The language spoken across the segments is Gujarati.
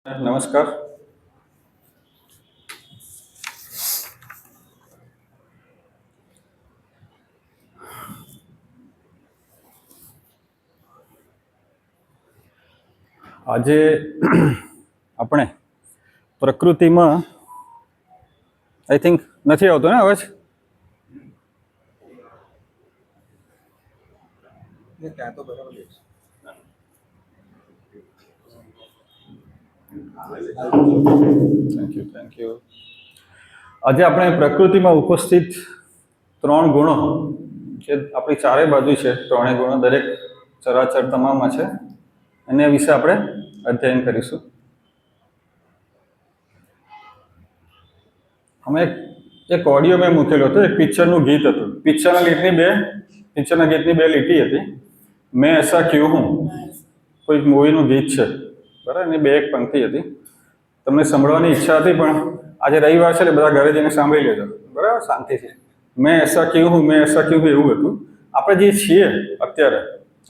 નમસ્કાર. આજે આપણે પ્રકૃતિમાં આઈ થિંક નથી આવતો ને અવાજ? Thank you. આજે આપણે પ્રકૃતિમાં ઉપસ્થિત 3 ગુણો જે આપણી ચારે બાજુ છે, 3 ગુણો દરેક ચરાચર તમામમાં છે, એના વિશે આપણે અધ્યયન કરીશું. અમે એક ઓડિયો મેં મૂકેલો હતો, એક પિક્ચરનું ગીત હતું. પિક્ચરના ગીતની બે લીટી હતી. મેં એસા ક્યું હું, કોઈ મૂવીનું ગીત છે, બરાબર? એની બે એક પંક્તિ હતી. તમને સાંભળવાની ઈચ્છા હતી, પણ આજે રવિવાર છે એટલે બધા ઘરે જઈને સાંભળી લેજો, બરાબર, શાંતિથી. મેં એસા ક્યું હું, મેં એસા ક્યું હું, એવું હતું. આપણે જે છીએ અત્યારે,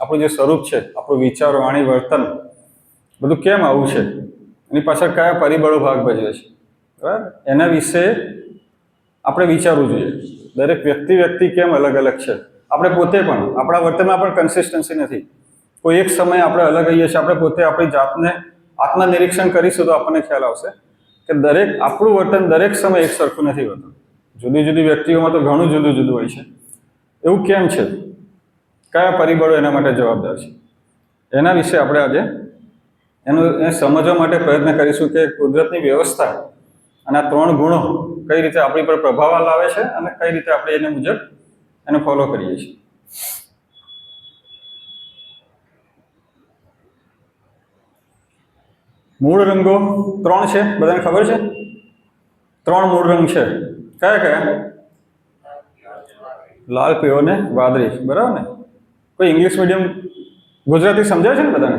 આપણું જે સ્વરૂપ છે, આપણું વિચારો, વાણી, વર્તન, બધું કેમ આવું છે, એની પાછળ કયા પરિબળો ભાગ ભજવે છે, બરાબર? એના વિશે આપણે વિચારવું જોઈએ. દરેક વ્યક્તિ કેમ અલગ અલગ છે. આપણે પોતે પણ આપણા વર્તનમાં પણ કન્સિસ્ટન્સી નથી. કોઈ એક સમયે આપણે અલગ આવીએ છીએ. આપણે પોતે આપણી જાતને આત્મનિરીક્ષણ કરીશું તો આપણને ખ્યાલ આવશે કે આપણું વર્તન દરેક સમયે એક સરખું નથી હોતું. જુદી જુદી વ્યક્તિઓમાં તો ઘણું જુદું જુદું હોય છે. એવું કેમ છે? કયા પરિબળો એના માટે જવાબદાર છે? એના વિશે આપણે આજે એને સમજવા માટે પ્રયત્ન કરીશું કે કુદરતની વ્યવસ્થા અને આ 3 ગુણો કઈ રીતે આપણી પર પ્રભાવ લાવે છે અને કઈ રીતે આપણે એને મુજબ એને ફોલો કરીએ છીએ. મૂળ રંગો 3 છે, બધાને ખબર છે? 3 મૂળ રંગ છે. કયા કયા? લાલ, પીળો ને વાદળી, બરાબર ને? કોઈ ઇંગ્લિશ મીડિયમ ગુજરાતી સમજાય છે ને બધાને?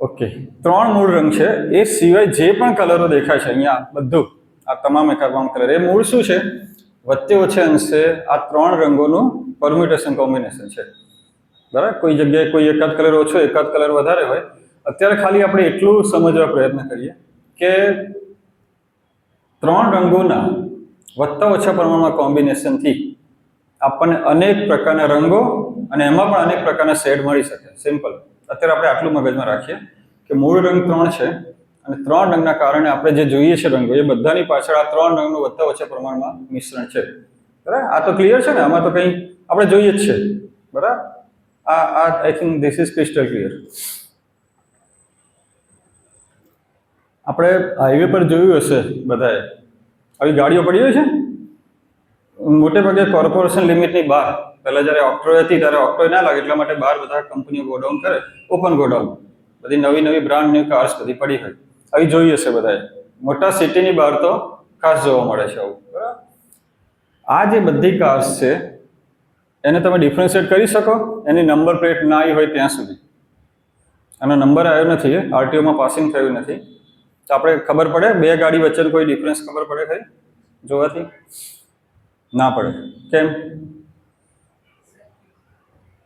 ઓકે. 3 મૂળ રંગ છે. એ સિવાય જે પણ કલરો દેખાય છે અહીંયા, બધું આ તમામ કલર, એ મૂળ શું છે? વચ્ચે ઓછે અંશે આ 3 રંગોનું પરમ્યુટેશન, કોમ્બિનેશન છે, બરાબર? કોઈ જગ્યાએ કોઈ એકાદ કલર ઓછો, એકાદ કલર વધારે હોય. અત્યારે ખાલી આપણે એટલું સમજવા પ્રયત્ન કરીએ કે 3 રંગોના વધતા ઓછા પ્રમાણમાં કોમ્બિનેશનથી આપણને અનેક પ્રકારના રંગો અને એમાં પણ અનેક પ્રકારના શેડ મળી શકે. સિમ્પલ. અત્યારે આપણે આટલું મગજમાં રાખીએ કે મૂળ રંગ 3 છે અને 3 રંગના કારણે આપણે જે જોઈએ છે રંગો, એ બધાની પાછળ આ 3 રંગનું વધતા ઓછા પ્રમાણમાં મિશ્રણ છે, બરાબર? આ તો ક્લિયર છે ને? આમાં તો કંઈ આપણે જોઈએ જ છે, બરાબર? I think this is crystal clear. આપણે હાઈવે પર જોયું હશે બધાએ, આવી ગાડીઓ પડી હોય છે મોટે ભાગે કોર્પોરેશન લિમિટની બહાર. પહેલા જ્યારે ઓક્ટ્રોય હતી ત્યારે ઓક્ટ્રોય ના લાગે એટલા માટે બહાર બધા કંપનીઓ ગોડાઉન કરે, ઓપન ગોડાઉન, બધી નવી બ્રાન્ડ ન્યૂ કાર્સ બધી પડી હોય. આવી જોઈ હશે બધાએ. મોટા સિટીની બહાર તો ખાસ જોવા મળે છે આવું, બરાબર? આ જે બધી કાર્સ છે એને તમે ડિફરન્શિએટ કરી શકો એની નંબર પ્લેટ ના આવી હોય ત્યાં સુધી. આનો નંબર આવ્યો નથી, આરટીઓમાં પાસિંગ થયું નથી, તો આપણે ખબર પડે બે ગાડી વચ્ચેનો કોઈ ડિફરન્સ ખબર પડે ખરી જોવાથી? ના પડે.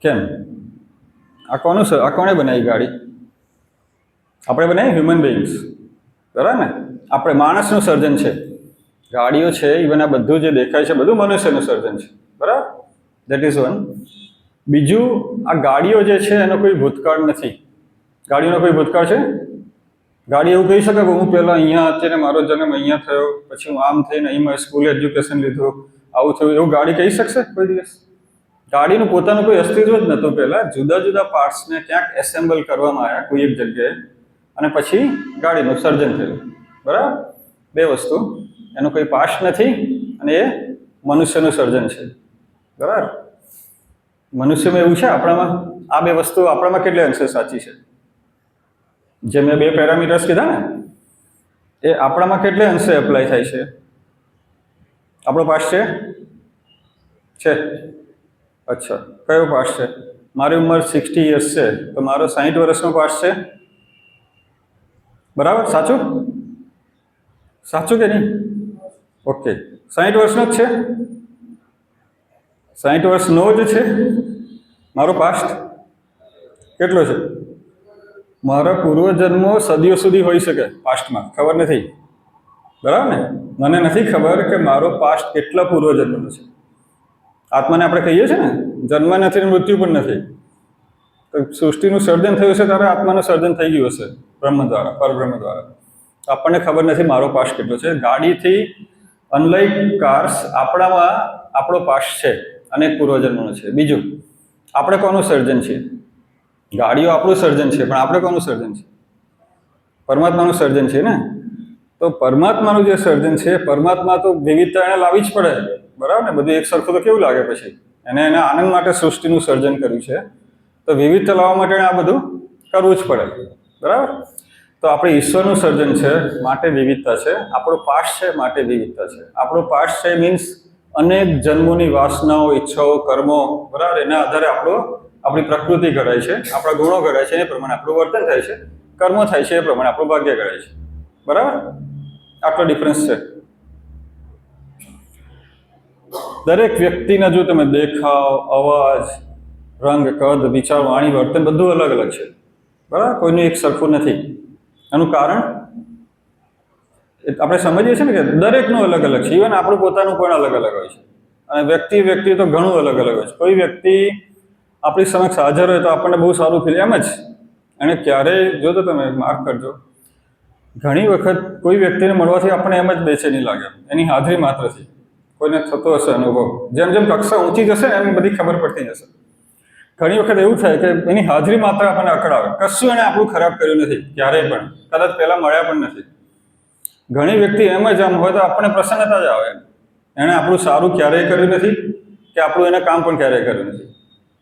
કેમ? આ કોણે બનાવી ગાડી? આપણે બનાવી, હ્યુમન બીઇંગ્સ, બરાબર ને? આપણે માણસનું સર્જન છે. ગાડીઓ છે, ઇવન આ બધું જે દેખાય છે બધું મનુષ્યનું સર્જન છે, બરાબર? That is one. બીજું, આ ગાડીઓ જે છે એનો કોઈ ભૂતકાળ નથી. ગાડીનો કોઈ ભૂતકાળ છે? ગાડી એવું કહી શકે કે હું પહેલા અહીંયા હતી ને મારો જન્મ અહીંયા થયો, પછી હું આમ થઈને અહીં મેં સ્કૂલ એજ્યુકેશન લીધું, આવું થયું, એવું ગાડી કહી શકશે કોઈ દિવસ? ગાડીનું પોતાનું કોઈ અસ્તિત્વ જ નહોતું પહેલા. જુદા જુદા પાર્ટ્સને ક્યાંક એસેમ્બલ કરવામાં આવ્યા કોઈ એક જગ્યાએ અને પછી ગાડીનું સર્જન થયું, બરાબર? બે વસ્તુ. એનો કોઈ પાસ્ટ નથી અને એ મનુષ્યનું સર્જન છે, બરાબર? મનુષ્યમાં એવું છે, આપણામાં આ બે વસ્તુ આપણામાં કેટલે અંશે સાચી છે? જે મેં 2 પેરામીટર્સ કીધા ને, એ આપણામાં કેટલે અંશે એપ્લાય થાય છે? આપણો પાસ્ટ છે? અચ્છા, કયો પાસ્ટ છે? મારી ઉંમર 60 યર્સ છે તો મારો 60 વર્ષનો પાસ્ટ છે, બરાબર? સાચું કે નહીં? ઓકે, 60 વર્ષનો જ છે, 60 વર્ષનો જ છે મારો પાસ્ટ. કેટલો છે? મારા પૂર્વજન્મો સદીઓ સુધી હોઈ શકે પાસ્ટમાં, ખબર નથી, બરાબર ને? મને નથી ખબર કે મારો પાસ્ટ કેટલા પૂર્વજન્મનો છે. આત્માને આપણે કહીએ છીએ ને જન્મ નથી ને મૃત્યુ પણ નથી. તો સૃષ્ટિનું સર્જન થયું છે ત્યારે આત્માનું સર્જન થઈ ગયું હશે બ્રહ્મ દ્વારા, પરબ્રહ્મ દ્વારા. આપણને ખબર નથી મારો પાસ્ટ કેટલો છે. ગાડીથી અનલાઇક કાર્સ આપણામાં આપણો પાસ્ટ છે, અનેક પૂર્વજન્મનો છે. બીજું, આપણે કોનું સર્જન છીએ? ગાડીઓ આપણું સર્જન છે, પણ આપણે કોનું સર્જન છે? પરમાત્માનું સર્જન છે ને. તો પરમાત્માનું જે સર્જન છે, પરમાત્મા તો વિવિધતા એને લાવવી જ પડે, બરાબર ને? બધું એક સરખું તો કેવું લાગે પછી? એને એના આનંદ માટે સૃષ્ટિનું સર્જન કર્યું છે, તો વિવિધતા લાવવા માટે આ બધું કરવું જ પડે, બરાબર? તો આપણે ઈશ્વરનું સર્જન છે માટે વિવિધતા છે, આપણો પાસ્ટ છે માટે વિવિધતા છે. આપણો પાસ્ટ છે મીન્સ અનેક જન્મોની વાસનાઓ, ઈચ્છાઓ, કર્મો, બરાબર? એના આધારે આપણી પ્રકૃતિ ઘડાય છે, આપણા ગુણો ઘડાય છે, એ પ્રમાણે આપણું વર્તન થાય છે, કર્મો થાય છે, એ પ્રમાણે આપણું ભાગ્ય ઘડાય છે, બરાબર? આટલો ડિફરન્સ છે. દરેક વ્યક્તિના જો તમે દેખાવ, અવાજ, રંગ, કદ, વિચાર, વાણી, વર્તન બધું અલગ અલગ છે, બરાબર? કોઈનું એક સરખું નથી. એનું કારણ આપણે સમજીએ છીએ ને કે દરેકનું અલગ અલગ છે. ઇવન આપણું પોતાનું પણ અલગ અલગ હોય છે. અને વ્યક્તિ તો ઘણું અલગ અલગ હોય છે. કોઈ વ્યક્તિ આપણી સમક્ષ હાજર હોય તો આપણને બહુ સારું ફીલ એમ જ. અને ક્યારેય જો તો તમે માર્ક કરજો, ઘણી વખત કોઈ વ્યક્તિને મળવાથી આપણને એમ જ બેચેની લાગે, એની હાજરી માત્રથી. કોઈને થતો હશે અનુભવ. જેમ જેમ કક્ષા ઊંચી જશે એમ બધી ખબર પડતી જશે. ઘણી વખત એવું થાય કે એની હાજરી માત્ર આપણને અકળાવે, કશું એને આપણું ખરાબ કર્યું નથી ક્યારેય પણ, કદાચ પહેલાં મળ્યા પણ નથી. ઘણી વ્યક્તિ એમ જ આમ હોય તો આપણને પ્રસન્નતા જ આવે, એણે આપણું સારું ક્યારેય કર્યું નથી કે આપણું એને કામ પણ ક્યારેય કર્યું નથી,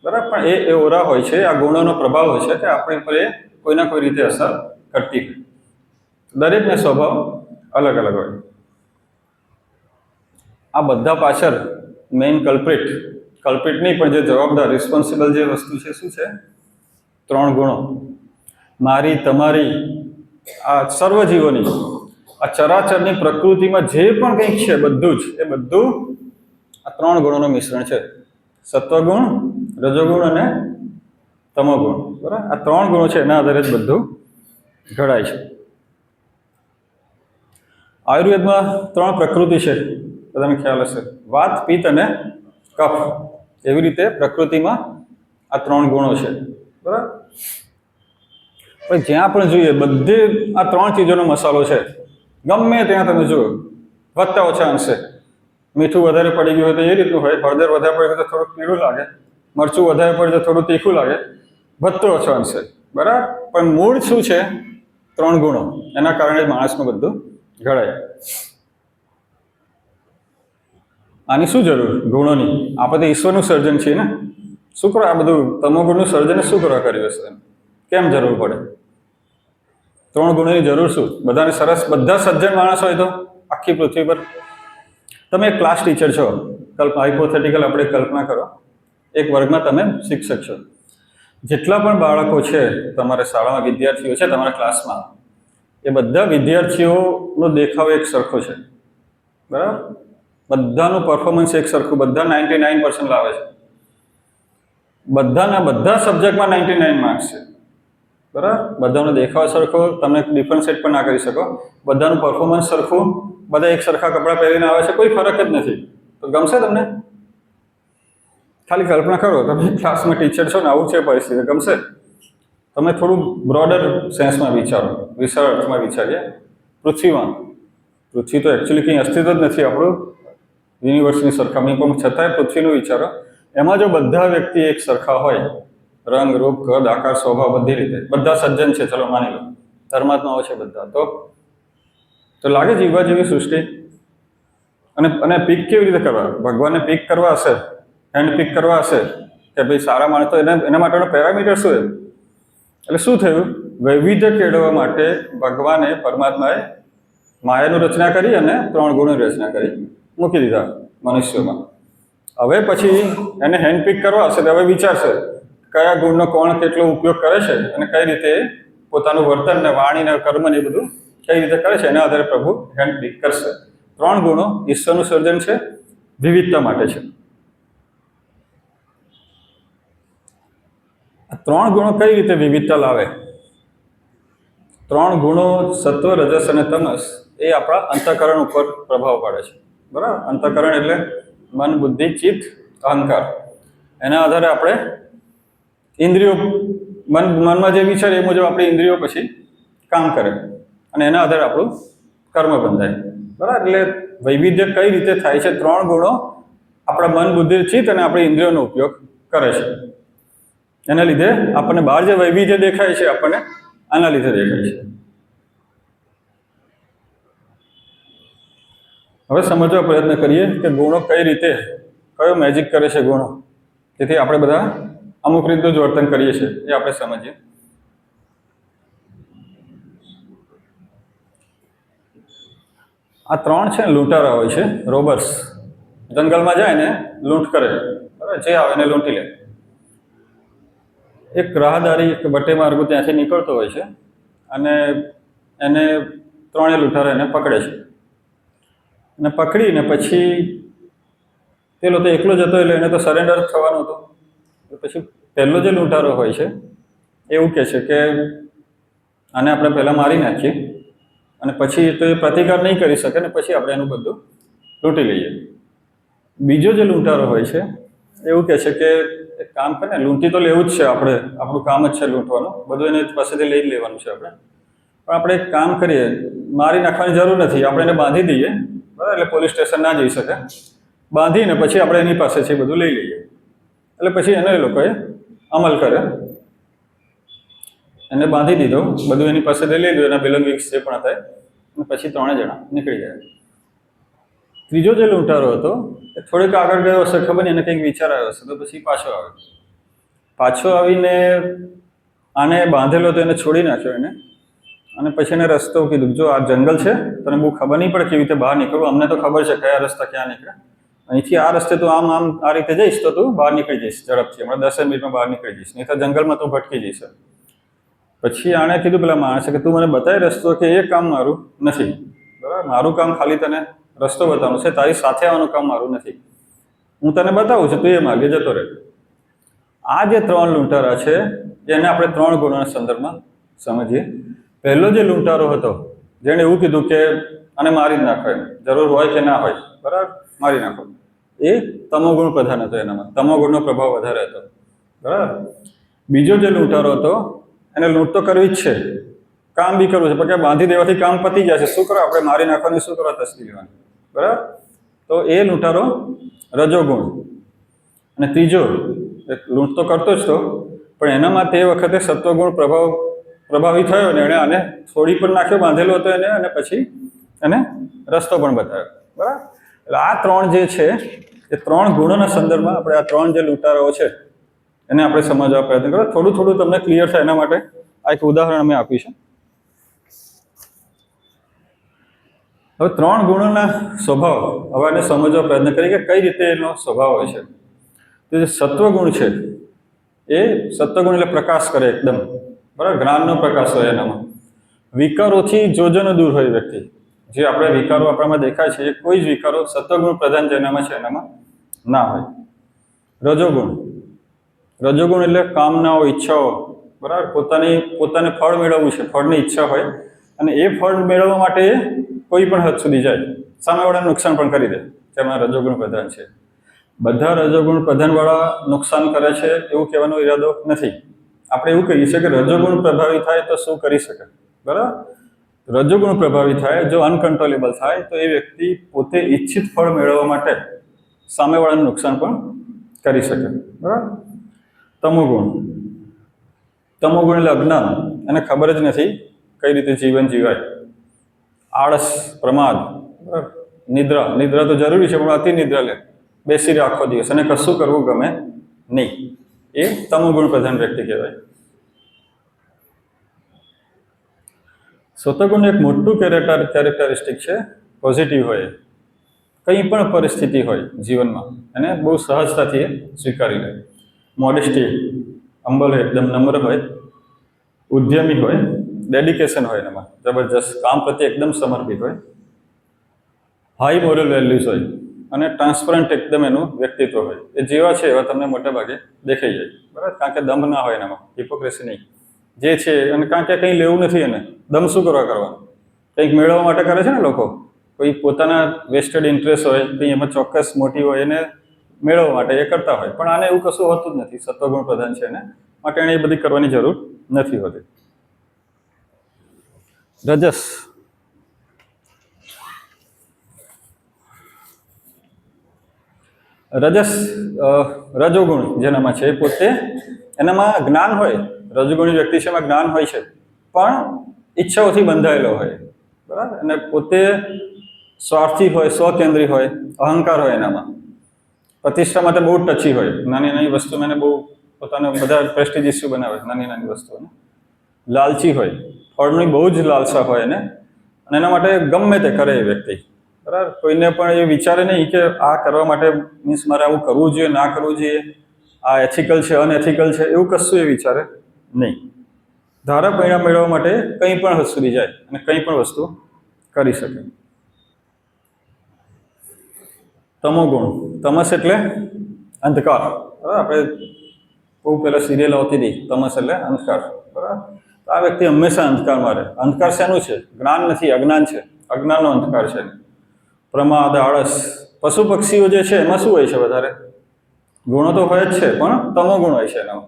બરાબર? પણ એ ઓરા હોય છે, આ ગુણોનો પ્રભાવ હોય છે કે આપણી પર એ કોઈના કોઈ રીતે અસર કરતી હોય. દરેકનો સ્વભાવ અલગ અલગ હોય. આ બધા પાછળ મેઇન કલ્પ્રિટ નહીં પણ જે જવાબદાર, રિસ્પોન્સિબલ જે વસ્તુ છે શું છે? 3 ગુણો. મારી, તમારી, આ સર્વજીવોની, આ ચરાચરની પ્રકૃતિમાં જે પણ કંઈક છે બધું જ, એ બધું આ 3 ગુણોનું મિશ્રણ છે. સત્વગુણ, રજોગુણ અને તમોગુણ, બરાબર? આ 3 ગુણો છે, એના આધારે જ બધું ઘડાય છે. આયુર્વેદમાં 3 પ્રકૃતિ છે, બધાને ખ્યાલ હશે, વાત, પિત્ત અને કફ. એવી રીતે પ્રકૃતિમાં આ 3 ગુણો છે, બરાબર? પણ જ્યાં પણ જોઈએ બધે આ 3 ચીજોનો મસાલો છે. ગમે ત્યાં તમે જુઓ, વધતા ઓછા અંશે. મીઠું વધારે પડી ગયું હોય તો એ રીતનું હોય, હળદર વધારે પડી તો થોડુંક પીળું લાગે, મરચું વધારે પડે તો થોડું તીખું લાગે, વધતો ઓછો અંશે, બરાબર? પણ મૂળ શું છે? 3 ગુણો. એના કારણે માણસનું બધું ઘડાય. આની શું જરૂર ગુણોની? આપણે તો ઈશ્વરનું સર્જન છીએ ને. શું કરો આ બધું તમોગુણનું સર્જન શું કરવા કર્યું હશે? કેમ જરૂર પડે? 3 ગુણોની જરૂર શું? બધાને સરસ, બધા સજ્જન માણસ હોય તો આખી પૃથ્વી પર. તમે એક ક્લાસ ટીચર છો, હાઇપોથેટિકલ આપણે કલ્પના કરો, એક વર્ગમાં તમે શિક્ષક છો. જેટલા પણ બાળકો છે તમારા શાળામાં, વિદ્યાર્થીઓ છે તમારા ક્લાસમાં, એ બધા વિદ્યાર્થીઓનો દેખાવ એક સરખો છે, બરાબર? બધાનું પરફોર્મન્સ એક સરખું, બધા 99% લાવે છે. બધાના બધા સબ્જેક્ટમાં 99 માર્ક્સ છે, બરાબર? બધાનો દેખાવ સરખો, તમે ડિફરન્શિએટ પણ ના કરી શકો. બધાનું પરફોર્મન્સ સરખું, બધા એક સરખા કપડાં પહેરીને આવે છે, કોઈ ફરક જ નથી. તો ગમશે તમને? ખાલી કલ્પના કરો, તમે ક્લાસમાં ટીચર છો ને, આવું છે પરિસ્થિતિ, ગમશે? તમે થોડું બ્રોડર સેન્સમાં વિચારો, વિશાળ અર્થમાં વિચારીએ. પૃથ્વી તો એકચ્યુઅલી કંઈ અસ્તિત્વ જ નથી આપણું યુનિવર્સની સરખામણી, પણ છતાંય પૃથ્વીનું વિચારો. એમાં જો બધા વ્યક્તિ એક સરખા હોય, રંગ, રૂપ, કદ, આકાર, સ્વભાવ, બધી રીતે બધા સજ્જન છે, ચલો માની લો, ધર્માત્માઓ છે બધા, તો લાગે જીવવા જેવી સૃષ્ટિ. અને પીક કેવી રીતે કરવા? ભગવાનને પીક કરવા હશે, હેન્ડ પીક કરવા હશે કે ભાઈ સારા માણસ, તો એના માટેનો પેરામીટર શું? એટલે શું થયું? વૈવિધ્ય કેળવવા માટે ભગવાને, પરમાત્માએ માયાનું રચના કરી અને 3 ગુણોની રચના કરી મૂકી દીધા મનુષ્યોમાં. હવે પછી એને હેન્ડ પીક કરવા હશે તો હવે વિચારશે કયા ગુણનો કોણ કેટલો ઉપયોગ કરે છે અને કઈ રીતે પોતાનું વર્તન ને વાણી ને કર્મ ને બધું કઈ રીતે કરે છે, એના આધારે પ્રભુ હેન્ડ પીક કરશે. 3 ગુણો ઈશ્વરનું સર્જન છે, વિવિધતા માટે છે. આ 3 ગુણો કઈ રીતે વિવિધતા લાવે? ત્રણ ગુણો સત્વ, રજસ અને તમસ એ આપણા અંતઃકરણ ઉપર પ્રભાવ પાડે છે. બરાબર? અંતઃકરણ એટલે મન, બુદ્ધિ, ચિત્ત, અહંકાર. એના આધારે આપણે ઇન્દ્રિયો, મનમાં જે વિચાર એ મુજબ આપણી ઇન્દ્રિયો પછી કામ કરે અને એના આધારે આપણું કર્મ બંધાય. બરાબર? એટલે વૈવિધ્ય કઈ રીતે થાય છે? ત્રણ ગુણો આપણા મન, બુદ્ધિ, ચિત્ત અને આપણી ઇન્દ્રિયોનો ઉપયોગ કરે છે. એના લીધે આપણને બહાર જે વૈવિધ્ય દેખાય છે આપણને આના લીધે દેખાય છે. હવે સમજવા પ્રયત્ન કરીએ કે ગુણો કઈ રીતે, કયો મેજિક કરે છે ગુણો, તેથી આપણે બધા અમુક રીતનું જ વર્તન કરીએ છીએ એ આપણે સમજીએ. આ ત્રણ છે લૂંટારા હોય છે, રોબર્સ. જંગલમાં જાય ને લૂંટ કરે, બરાબર? જે આવે એને લૂંટી લે. એક રાહદારી એક બટે માર્ગો ત્યાંથી નીકળતો હોય છે અને એને ત્રણેય લૂંટારા એને પકડે છે અને પકડીને પછી પેલો તો એકલો જતો એટલે એને તો સરેન્ડર થવાનું હતું. પછી પહેલો જે લૂંટારો હોય છે એવું કહે છે કે આને આપણે પહેલાં મારી નાખીએ અને પછી તો એ પ્રતિકાર નહીં કરી શકે ને પછી આપણે એનું બધું લૂંટી લઈએ. બીજો જે લૂંટારો હોય છે એવું કહે છે કે એક કામ કરે ને, લૂંટી તો લેવું જ છે આપણે, આપણું કામ જ છે લૂંટવાનું, બધું એને પાસેથી લઈ જ લેવાનું છે આપણે. પણ આપણે એક કામ કરીએ, મારી નાખવાની જરૂર નથી, આપણે એને બાંધી દઈએ, બરાબર? એટલે પોલીસ સ્ટેશન ના જઈ શકે. બાંધીને પછી આપણે એની પાસેથી બધું લઈ લઈએ. એટલે પછી એને એ લોકોએ અમલ કરે, એને બાંધી દીધો, બધું એની પાસેથી લઈ લીધું, એના બિલોંગિંગ્સ જે પણ હતા, અને પછી ત્રણે જણા નીકળી ગયા. ત્રીજો જે લૂંટારો હતો એ થોડીક આગળ ગયો હશે, ખબર નહીં, એને કંઈક વિચાર આવ્યો હશે, તો પછી પાછો આવીને આને બાંધેલો તો એને છોડી નાખ્યો એને, અને પછી એને રસ્તો કીધું, જો આ જંગલ છે, તને બહુ ખબર નહીં પડે કેવી રીતે બહાર નીકળવું, અમને તો ખબર છે કયા રસ્તા ક્યાં નીકળે, અહીંથી આ રસ્તે તું આમ આમ આ રીતે જઈશ તો તું બહાર નીકળી જઈશ ઝડપથી, હમણાં 10 મિનિટમાં બહાર નીકળી જઈશ, નહીં તો જંગલમાં તું ભટકી જઈશ. પછી આણે કીધું પેલા માણસે કે તું મને બતાવી રસ્તો, કે એ કામ મારું નથી, બરાબર? મારું કામ ખાલી તને રસ્તો બતાવવાનું છે, તારી સાથે આવવાનું કામ મારું નથી, હું તને બતાવું છું, તું એ માર્ગે જતો રહે. આ જે ત્રણ લૂંટારા છે એને આપણે ત્રણ ગુણોના સંદર્ભમાં સમજીએ. પહેલો જે લૂંટારો હતો જેણે એવું કીધું કે આને મારી જ નાખો, જરૂર હોય કે ના હોય, બરાબર, મારી નાખો, એ તમોગુણ પ્રધાન હતો, એનામાં તમોગુણનો પ્રભાવ વધારે હતો, બરાબર. બીજો જે લૂંટારો હતો એને લૂંટ તો કરવી જ છે, કામ બી કરવું છે, પણ કે બાંધી દેવાથી કામ પતી જાય છે, શું કરો આપણે મારી નાખવાની, શું કરો તસ્તી લેવાની, બરાબર. તો એ લૂંટારો રજોગુણ. અને ત્રીજો લૂંટ તો કરતો જ તો, પણ એનામાં તે વખતે સત્વગુણ પ્રભાવિત થયો ને એણે આને છોડી પણ નાખ્યો, બાંધેલો હતો એને, અને પછી એને રસ્તો પણ બતાવ્યો, બરાબર. એટલે આ ત્રણ જે છે એ ત્રણ ગુણોના સંદર્ભમાં આપણે આ ત્રણ જે લૂંટારાઓ છે એને આપણે સમજવા પ્રયત્ન કરો. થોડું થોડું તમને ક્લિયર થાય એના માટે આ એક ઉદાહરણ અમે આપ્યું છે. હવે ત્રણ ગુણોના સ્વભાવ હવે એને સમજવા પ્રયત્ન કરીએ કે કઈ રીતે એનો સ્વભાવ હોય છે. તો જે સત્વગુણ છે એ સત્વગુણ એટલે પ્રકાશ કરે એકદમ, બરાબર, જ્ઞાનનો પ્રકાશ હોય એનામાં. વિકારોથી જોજનો દૂર હોય વ્યક્તિ, જે આપણે વિકારો આપણામાં દેખાય છે એ કોઈ જ વિકારો સત્વગુણ પ્રધાન જેનામાં છે એનામાં ના હોય. રજોગુણ એટલે કામનાઓ, ઈચ્છાઓ, બરાબર, પોતાને ફળ મેળવવું છે, ફળની ઈચ્છા હોય અને એ ફળ મેળવવા માટે કોઈ પણ હદ સુધી જાય, સામેવાળાને નુકસાન પણ કરી દે, જેમાં રજોગુણ પ્રધાન છે. બધા રજોગુણ પ્રધાનવાળા નુકસાન કરે છે એવું કહેવાનો ઈરાદો નથી. આપણે એવું કહીએ છીએ કે રજોગુણ પ્રભાવી થાય તો શું કરી શકે, બરાબર. રજોગુણ પ્રભાવી થાય, જો અનકન્ટ્રોલેબલ થાય તો એ વ્યક્તિ પોતે ઈચ્છિત ફળ મેળવવા માટે સામેવાળાને નુકસાન પણ કરી શકે, બરાબર. તમોગુણ એટલે અજ્ઞાન, એને ખબર જ નથી કઈ રીતે જીવન જીવાય. આળસ, પ્રમાદ, નિદ્રા તો જરૂરી છે પણ અતિ નિદ્રા લે, બેસી રહે આખો દિવસ અને કશું કરવું ગમે નહીં, એ તમોગુણ પ્રધાન વ્યક્તિ કહેવાય. સત્વગુણ એક મોટું કેરેક્ટરિસ્ટિક છે, પોઝિટિવ હોય, કંઈ પણ પરિસ્થિતિ હોય જીવનમાં એને બહુ સહજતાથી સ્વીકારી લે. મોડેસ્ટી, હમ્બલ હોય, એકદમ નમ્ર હોય, ઉદ્યમી હોય, ડેડિકેશન હોય એનામાં જબરજસ્ત, કામ પ્રત્યે એકદમ સમર્પિત હોય, હાઈ મોરલ વેલ્યુઝ હોય અને ટ્રાન્સપરન્ટ એકદમ એનું વ્યક્તિત્વ હોય. એ જેવા છે એવા તમને મોટા ભાગે દેખાઈ જાય, બરાબર, કારણ કે દંભ ના હોય એનામાં, હિપોક્રેસી નહીં, જે છે, અને કારણ કે કંઈ લેવું નથી એને, દમ શું કરવાનું, કંઈક મેળવવા માટે કરે છે ને લોકો, કોઈ પોતાના વેસ્ટેડ ઇન્ટરેસ્ટ હોય, કંઈ એમાં ચોક્કસ મોટી હોય એને મેળવવા માટે એ કરતા હોય, પણ આને એવું કશું હોતું જ નથી. સત્વગુણ પ્રધાન છે એને માટે એને એ બધી કરવાની જરૂર નથી હોતી. રજસ, રજસ રજોગુણ જેનામાં છે પોતે, એનામાં જ્ઞાન હોય. રજોગુણી વ્યક્તિ છે એમાં જ્ઞાન હોય છે, પણ ઈચ્છાઓથી બંધાયેલો હોય, બરાબર. અને પોતે સ્વાર્થી હોય, સ્વકેન્દ્રી હોય, અહંકાર હોય, એનામાં પ્રતિષ્ઠા માટે બહુ ટચી હોય. નાની નાની વસ્તુમાં એને બહુ પોતાને બધા પ્રેસ્ટીજ ઇસ્યુ બનાવે નાની નાની વસ્તુઓને. લાલચી હોય, ફળની બહુ જ લાલસા હોય એને, અને એના માટે ગમે તે કરે એ વ્યક્તિ, બરાબર. કોઈને પણ એ વિચારે નહીં કે આ કરવા માટે મીન્સ મારે આવું કરવું જોઈએ, ના કરવું જોઈએ, આ એથિકલ છે, અનએથિકલ છે, એવું કશું એ વિચારે નહીં. ધારા પરિણામ મેળવવા માટે કંઈ પણ હદ સુધી જાય અને કંઈ પણ વસ્તુ કરી શકે. તમોગુણ, તમસ એટલે અંધકાર, બરાબર. આપણે બહુ પહેલાં સિરિયલ આવતી હતી, તમસ એટલે અંધકાર, બરાબર. આ વ્યક્તિ હંમેશા અંધકારમાં રહે. અંધકાર શેનું છે? જ્ઞાન નથી, અજ્ઞાન છે. અજ્ઞાનનો અંધકાર છે. પ્રમાદ, આળસ. પશુ પક્ષીઓ જે છે એમાં શું હોય છે? વધારે ગુણો તો હોય જ છે, પણ તમો ગુણ હોય છે એનામાં,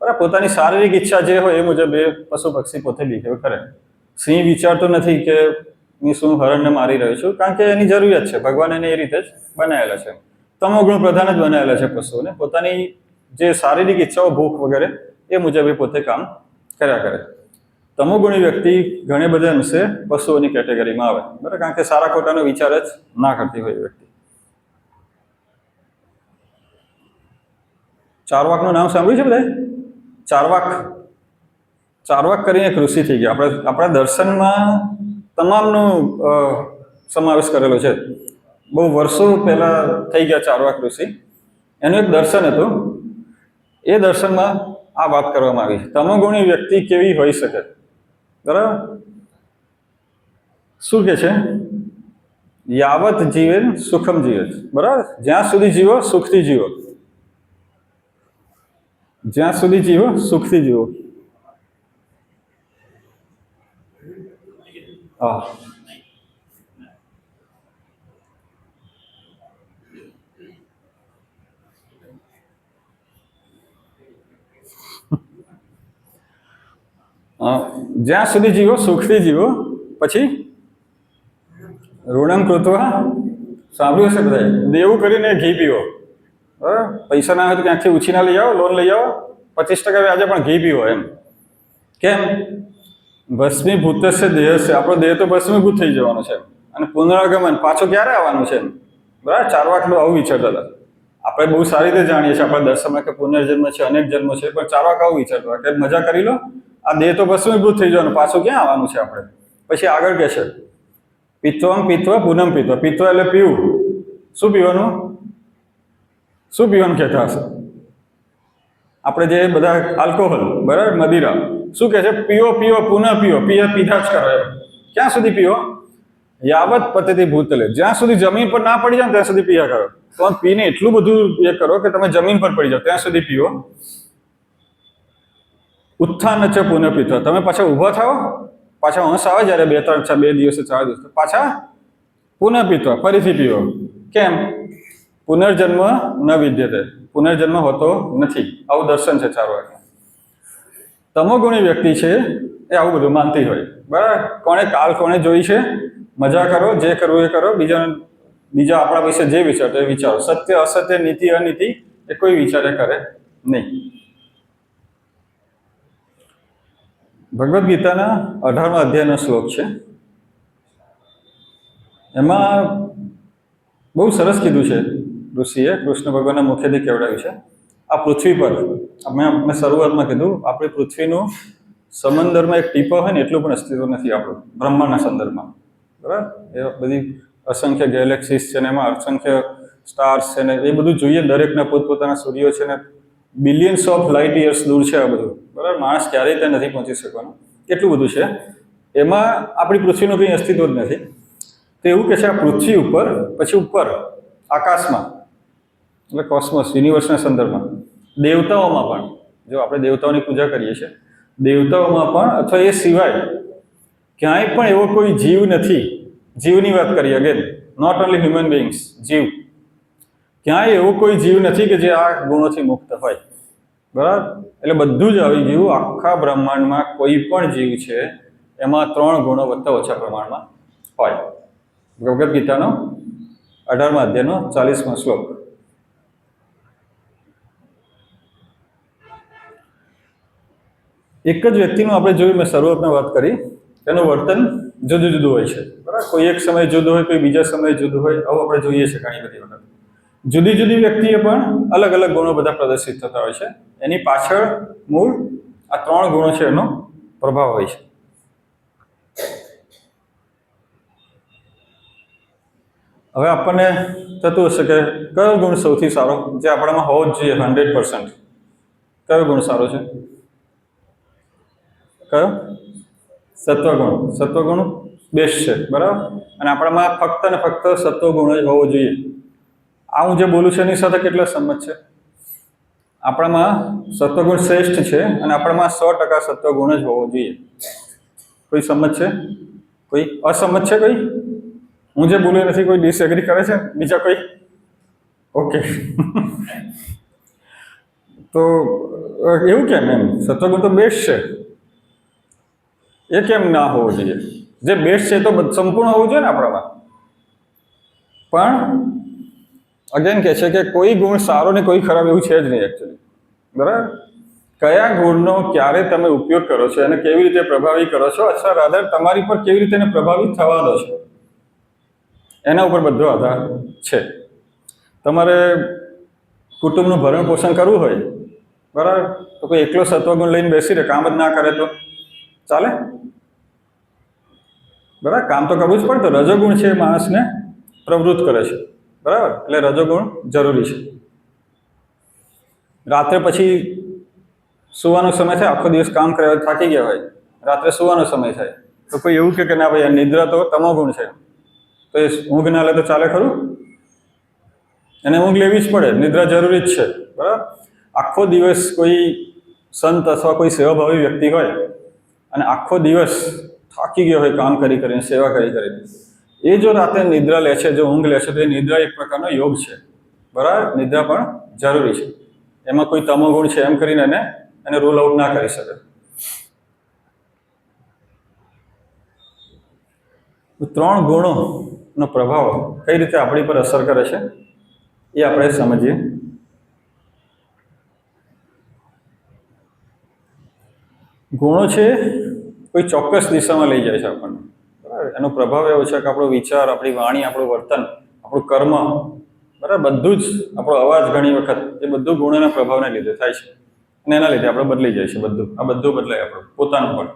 બરાબર. પોતાની શારીરિક ઈચ્છા જે હોય એ મુજબ એ પશુ પક્ષી પોતે બિહેવ કરે. સિંહ વિચારતો નથી કે હું શું હરણને મારી રહ્યો છું, કારણ કે એની જરૂરિયાત છે, ભગવાન એને એ રીતે જ બનાવેલા છે. તમો ગુણ પ્રધાન જ બનાવેલા છે પશુઓને. પોતાની જે શારીરિક ઈચ્છાઓ, ભૂખ વગેરે એ મુજબ એ પોતે કામ કર્યા કરે. તમોગુણી વ્યક્તિ ઘણી બધા અંશે પશુઓની કેટેગરીમાં આવે, બરાબર. કારણ કે સારા ખોટાનો વિચાર જ ના કરતી હોય વ્યક્તિ. ચારવાકનું નામ સાંભળ્યું છે બધાએ? ચારવાક, ચારવાક કરીને એક ઋષિ થઈ ગયા. આપણા દર્શનમાં તમામનો સમાવેશ કરેલો છે. બહુ વર્ષો પહેલા થઈ ગયા ચારવાક ઋષિ. એનું એક દર્શન હતું. એ દર્શનમાં આ વાત કરવામાં આવી છે. તમોગુણી વ્યક્તિ કેવી હોઈ શકે, બરાબર. શું કે છે? યાવત જીવેન સુખમ જીવે, બરાબર. જ્યાં સુધી જીવો સુખથી જીવો, જ્યાં સુધી જીવો સુખથી જીવો. હા, જ્યાં સુધી જીવો સુખથી જીવો. પછી ઋણમ કૃત્વા, સાંભળ્યું હશે બધાએ, દેવું કરીને ઘી પીવો, બરાબર. પૈસા ના હોય તો ક્યાંકથી ઉછીના લઈ આવો, લોન લઈ આવો, 25% વ્યાજે પણ ઘી પીવો. એમ કેમ? ભસ્મીભૂત છે દેહ છે, આપણો દેહ તો ભસ્મીભૂત થઈ જવાનો છે, અને પુનરાગમન પાછો ક્યારે આવવાનું છે, બરાબર. ચારવાક આવું વિચારતા હતા. આપણે બહુ સારી રીતે જાણીએ છીએ આપણા દર્શનમાં કે પુનર્જન્મ છે, અનેક જન્મ છે, પણ ચારવાક આવું વિચારતા કે મજા કરી લો, આ દેહ તો ભસ્મીભૂત થઈ જવાનું, પાછું ક્યાં આવવાનું છે આપણે. પછી આગળ કે છે પિત્વમ પિત્વ પૂનમ પિત્વ. પિત્વ એટલે પીવું. શું પીવાનું? શું પીવાનું કહેતા હશે આપણે જે બધા આલ્કોહોલ, બરાબર, મદિરા. શું કહે છે? પીવો પીવો પુનઃ પીવો, પીધા જ કરો. ક્યાં સુધી પીવો? યાવત પતેતી ભૂતલે, જ્યાં સુધી જમીન પર ના પડી જાવ ત્યાં સુધી પીયા કરો. તો પીને એટલું બધું એ કરો કે તમે જમીન પર પડી જાઓ ત્યાં સુધી પીવો. ઉત્થાન છે પુનઃ પીતો, તમે પાછા ઊભા થાઓ, પાછા હંસ આવે જ્યારે 2 દિવસે 4 દિવસે, પાછા પુનઃ પીતો, ફરીથી પીવો. કેમ? પુનર્જન્મ ન વિદ્યતે, પુનર્જન્મ હોતો નથી. આવું દર્શન છે ચારવાક. તમોગુણી વ્યક્તિ છે એ આવું બધું માનતી હોય, બરાબર. કોણે કાલ કોણે જોઈ છે, મજા કરો, જે કરવું એ કરો, બીજા આપણા વિશે જે વિચારતો એ વિચારો. સત્ય અસત્ય, નીતિ અનીતિ એ કોઈ વિચારે કરે નહીં. ભગવદ્ ગીતાના 18મા અધ્યાયનો શ્લોક છે. એમાં બહુ સરસ કીધું છે ઋષિએ, કૃષ્ણ ભગવાનના મુખેથી કહેવડાવ્યું છે. આ પૃથ્વી પર મેં શરૂઆતમાં કીધું, આપણી પૃથ્વીનું સમંદરમાં એક ટીપો હોય ને એટલું પણ અસ્તિત્વ નથી આપણું બ્રહ્માંડના સંદર્ભમાં, બરાબર. એ બધી અસંખ્ય ગેલેક્સીસ છે ને એમાં અસંખ્ય સ્ટાર્સ છે ને એ બધું જોઈએ. દરેકના પોતપોતાના સૂર્યો છે ને બિલિયન્સ ઓફ લાઇટ યર્સ દૂર છે આ બધું, બરાબર. માણસ ક્યારેય ત્યાં નથી પહોંચી શકવાનો, કેટલું બધું છે. એમાં આપણી પૃથ્વીનું કંઈ અસ્તિત્વ જ નથી. તો એવું કે છે આ પૃથ્વી ઉપર, પછી ઉપર આકાશમાં, એટલે કોસ્મોસ, યુનિવર્સના સંદર્ભમાં, દેવતાઓમાં પણ, જો આપણે દેવતાઓની પૂજા કરીએ છીએ, દેવતાઓમાં પણ અથવા એ સિવાય ક્યાંય પણ એવો કોઈ જીવ નથી. જીવની વાત કરીએ again, not only human beings, જીવ. ક્યાંય એવો કોઈ જીવ નથી કે જે આ ગુણોથી મુક્ત હોય. બરાબર? એટલે બધું જ આવી ગયું. આખા બ્રહ્માંડમાં કોઈ પણ જીવ છે એમાં 3 ગુણો વધતા ઓછા પ્રમાણમાં હોય. ભગવદ્ ગીતાનો 18મા અધ્યાયનો 40મો શ્લોક. એક જ વ્યક્તિનું આપણે જોયું, મેં શરૂઆતમાં વાત કરી, એનું વર્તન જુદું જુદું હોય છે. બરાબર? કોઈ એક સમય જુદું હોય, કોઈ બીજા સમયે જુદું હોય. આવું આપણે જોઈએ છે ઘણી બધી વખત. જુદી જુદી વ્યક્તિએ પણ અલગ અલગ ગુણો બધા પ્રદર્શિત થતા હોય છે. એની પાછળ મૂળ આ 3 ગુણો છે એનો પ્રભાવ હોય છે. હવે આપણને થતું હશે કે કયો ગુણ સૌથી સારો જે આપણામાં હોવો જ જોઈએ 100%? કયો ગુણ સારો છે? કયો? સત્વગુણ. સત્વગુણ બેસ્ટ છે. બરાબર? અને આપણામાં ફક્ત ને ફક્ત સત્વગુણ જ હોવો જોઈએ. આ હું જે બોલું છું એની સાથે કેટલા સંમત છે? આપણામાં સત્વગુણ શ્રેષ્ઠ છે અને આપણામાં 100% સત્વગુણ જ હોવો જોઈએ. કોઈ સંમત છે? કોઈ અસંમત છે? કોઈ હું જે બોલ્યો નથી કોઈ ડિસએગ્રી કરે છે? બીજા કોઈ? ઓકે. તો એવું કેમ? એમ સત્વગુણ તો બેસ્ટ છે, એ કેમ ના હોવો જોઈએ? જે બેસ્ટ છે તો સંપૂર્ણ હોવું જોઈએ ને આપણામાં. પણ અગેન કહે છે કે કોઈ ગુણ સારો ને કોઈ ખરાબ એવું છે જ નહીં એકચ્યુઅલી. બરાબર? કયા ગુણનો ક્યારે તમે ઉપયોગ કરો છો અને કેવી રીતે પ્રભાવી કરો છો, અથવા રાધર તમારી પર કેવી રીતે એને પ્રભાવિત થવા દો છો, એના ઉપર બધો આધાર છે. તમારે કુટુંબનું ભરણ પોષણ કરવું હોય, બરાબર, તો કોઈ એકલો સત્વગુણ લઈને બેસી રહે, કામ જ ના કરે તો ચાલે? બરાબર? કામ તો કરવું જ પડે. તો રજોગુણ છે એ માણસને પ્રવૃત્ત કરે છે. બરાબર? એટલે રજોગુણ જરૂરી છે. રાત્રે પછી સુવાનો સમય થાય, આખો દિવસ કામ કર્યા હોય, થાકી ગયા હોય, રાત્રે સુવાનો સમય થાય તો કોઈ એવું કે ના ભાઈ નિદ્રા તો તમોગુણ છે, તો એ ઊંઘ ના લે તો ચાલે ખરું? એને ઊંઘ લેવી જ પડે, નિદ્રા જરૂરી જ છે. બરાબર? આખો દિવસ કોઈ સંત અથવા કોઈ સેવાભાવી વ્યક્તિ હોય અને આખો દિવસ થાકી ગયો હોય કામ કરી કરીને, સેવા કરી કરીને, એ જો રાતે નિદ્રા લે છે, જો ઊંઘ લે છે, તો એ નિદ્રા એક પ્રકારનો યોગ છે. બરાબર? નિદ્રા પણ જરૂરી છે. એમાં કોઈ તમોગુણ છે એમ કરીને એને રૂલ આઉટ ના કરી શકે. 3 ગુણોનો પ્રભાવ કઈ રીતે આપણી પર અસર કરે છે એ આપણે સમજીએ. ગુણો છે કોઈ ચોક્કસ દિશામાં લઈ જાય છે આપણને. બરાબર? એનો પ્રભાવ એવો છે કે આપણો વિચાર, આપણી વાણી, આપણું વર્તન, આપણું કર્મ, બરાબર, બધું જ, આપણો અવાજ ઘણી વખત, એ બધું ગુણોના પ્રભાવને લીધે થાય છે. અને એના લીધે આપણે બદલી જાય છે બધું. આ બધું બદલાય આપણું પોતાનું પણ.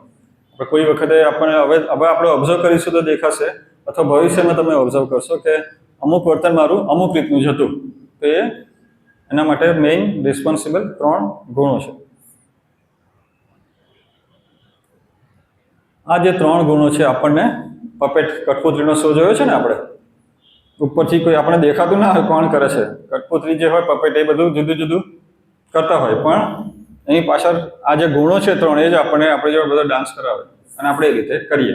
આપણે કોઈ વખતે આપણને હવે આપણે ઓબ્ઝર્વ કરીશું તો દેખાશે, અથવા ભવિષ્યમાં તમે ઓબ્ઝર્વ કરશો કે અમુક વર્તન મારું અમુક રીતનું જ હતું. તો એના માટે મેઇન રિસ્પોન્સિબલ 3 ગુણો છે. આ જે 3 ગુણો છે આપણને પપેટ, કઠપુતળીનો શો જોયો છે ને આપણે, ઉપરથી કોઈ આપણે દેખાતું ના હોય કોણ કરે છે. કઠપુતળી જે હોય, પપેટ, એ બધું જુદું જુદું કરતા હોય, પણ એની પાછળ આ જે ગુણો છે 3 એ જ આપણે જોડે બધા ડાન્સ કરાવે અને આપણે એ રીતે કરીએ.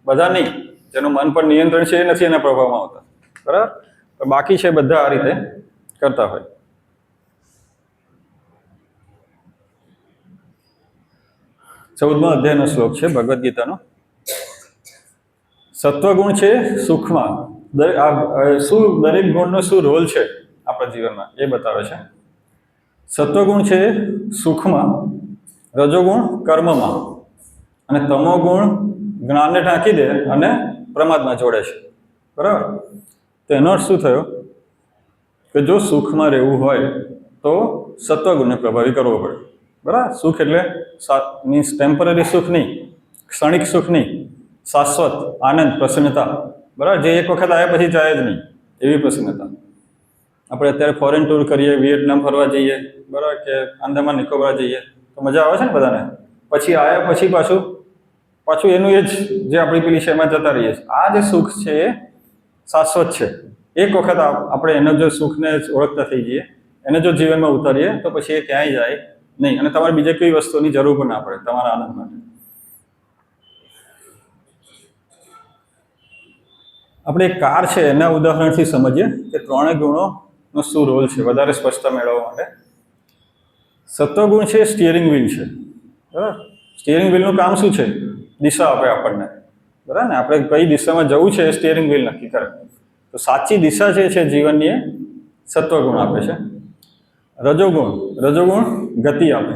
બધા નહીં, જેનું મન પર નિયંત્રણ છે એ નથી એના પ્રભાવમાં આવતા. બરાબર? તો બાકી છે બધા આ રીતે કરતા હોય. ચૌદમા અધ્યાયનો શ્લોક છે ભગવદ્ ગીતાનો. સત્વગુણ છે સુખમાં, દરેક ગુણનો શું રોલ છે આપણા જીવનમાં એ બતાવે છે. સત્વગુણ છે સુખમાં, રજોગુણ કર્મમાં, અને તમોગુણ જ્ઞાનને ઢાંકી દે અને પ્રમાદમાં જોડે છે. બરાબર? તો એનો અર્થ શું થયો કે જો સુખમાં રહેવું હોય તો સત્વગુણને પ્રભાવી કરવો પડે. બરાબર? સુખ એટલે મીન્સ ટેમ્પરરી સુખ નહીં, ક્ષણિક સુખ નહીં, શાશ્વત આનંદ, પ્રસન્નતા. બરાબર? જે એક વખત આવ્યા પછી જાય જ નહીં એવી પ્રસન્નતા. આપણે અત્યારે ફોરેન ટૂર કરીએ, વિયેટનામ ફરવા જઈએ, બરાબર, કે આંદામાન નિકોબાર જઈએ તો મજા આવે છે ને બધાને. પછી આવ્યા પછી પાછું એનું એ જ જે આપણી પેલી છે એમાં જતા રહીએ છીએ. આ જે સુખ છે એ શાશ્વત છે. એક વખત આપણે એનો જો સુખને ઓળખતા થઈ જઈએ, એને જો જીવનમાં ઉતારીએ તો પછી એ ક્યાંય જાય નહીં, અને તમારે બીજે કોઈ વસ્તુની જરૂર પણ ના પડે તમારા આનંદ માટે. આપણે એક કાર છે એના ઉદાહરણથી સમજીએ કે ત્રણેય ગુણોનો શું રોલ છે વધારે સ્પષ્ટતા મેળવવા માટે. સત્વગુણ છે સ્ટિયરિંગ વ્હીલ છે, બરાબર. સ્ટિયરિંગ વ્હીલનું કામ શું છે? દિશા આપે આપણને, બરાબર ને. આપણે કઈ દિશામાં જવું છે એ સ્ટિયરિંગ વ્હીલ નક્કી કરે. તો સાચી દિશા જે છે જીવનની એ સત્વગુણ આપે છે. રજોગુણ ગતિ આપે.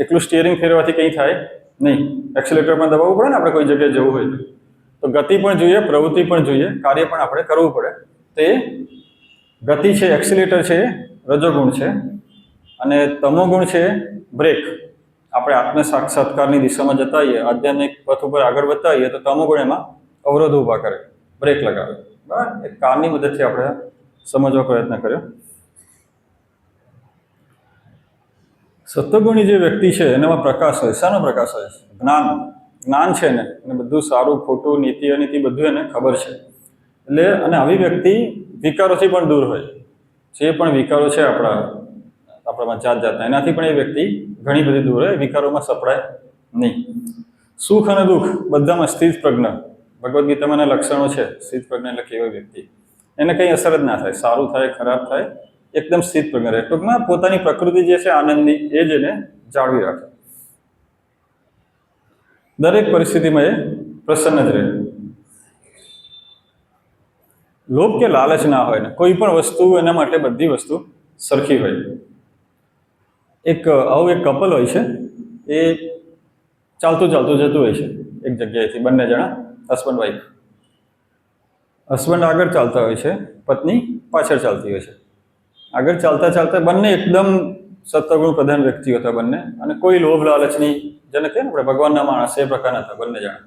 એકલું સ્ટિયરિંગ ફેરવાથી કંઈ થાય નહીં, એક્સિલેટર પણ દબાવવું પડે ને આપણે કોઈ જગ્યાએ જવું હોય તો ગતિ પણ જોઈએ, પ્રવૃત્તિ પણ જોઈએ, કાર્ય પણ આપણે કરવું પડે. તો એ ગતિ છે, એક્સિલેટર છે, રજોગુણ છે. અને તમોગુણ છે બ્રેક. આપણે આત્મ સાક્ષાત્કારની દિશામાં જતા હોઈએ, આધ્યાત્મિક પથ ઉપર આગળ વધતા હોઈએ તો તમોગુણ એમાં અવરોધ ઊભા કરે, બ્રેક લગાવે, બરાબર. એક કારની મદદથી આપણે સમજવા પ્રયત્ન કર્યો. સત્વગુણી જે વ્યક્તિ છે એનામાં પ્રકાશ હોય. શાનો પ્રકાશ હોય? જ્ઞાન છે ને, અને બધું સારું ખોટું, નીતિ અનીતિ બધું એને ખબર છે. એટલે અને આવી વ્યક્તિ વિકારોથી પણ દૂર હોય. જે પણ વિકારો છે આપણામાં જાતના, એનાથી પણ એ વ્યક્તિ ઘણી બધી દૂર હોય, વિકારોમાં સપડાય નહીં. સુખ અને દુઃખ બધામાં સ્થિત પ્રજ્ઞ. ભગવદ્ ગીતામાં એના લક્ષણો છે. સ્થિત પ્રજ્ઞ એટલે કેવી વ્યક્તિ, એને કંઈ અસર જ ના થાય, સારું થાય ખરાબ થાય, એકદમ સ્થિત પ્રજ્ઞ રહે. ટૂંકમાં પોતાની પ્રકૃતિ જે છે આનંદની, એ જ એને જાળવી રાખે. દરેક પરિસ્થિતિમાં એ પ્રસન્ન જ રહે. લોભ કે લાલચ ના હોય ને, કોઈ પણ વસ્તુ એના માટે બધી વસ્તુ સરખી હોય. આવું એક કપલ હોય છે, એ ચાલતું જતું હોય છે એક જગ્યાએથી, બંને જણા હસબન્ડ વાઈફ. હસબન્ડ આગળ ચાલતા હોય છે, પત્ની પાછળ ચાલતી હોય છે. આગળ ચાલતા બંને એકદમ સત્વગુણ પ્રધાન વ્યક્તિઓ હતા બંને, અને કોઈ લોભ લાલચની, જેને કહે ને આપણે ભગવાનના માણસ, એ પ્રકારના હતા બંને જણા.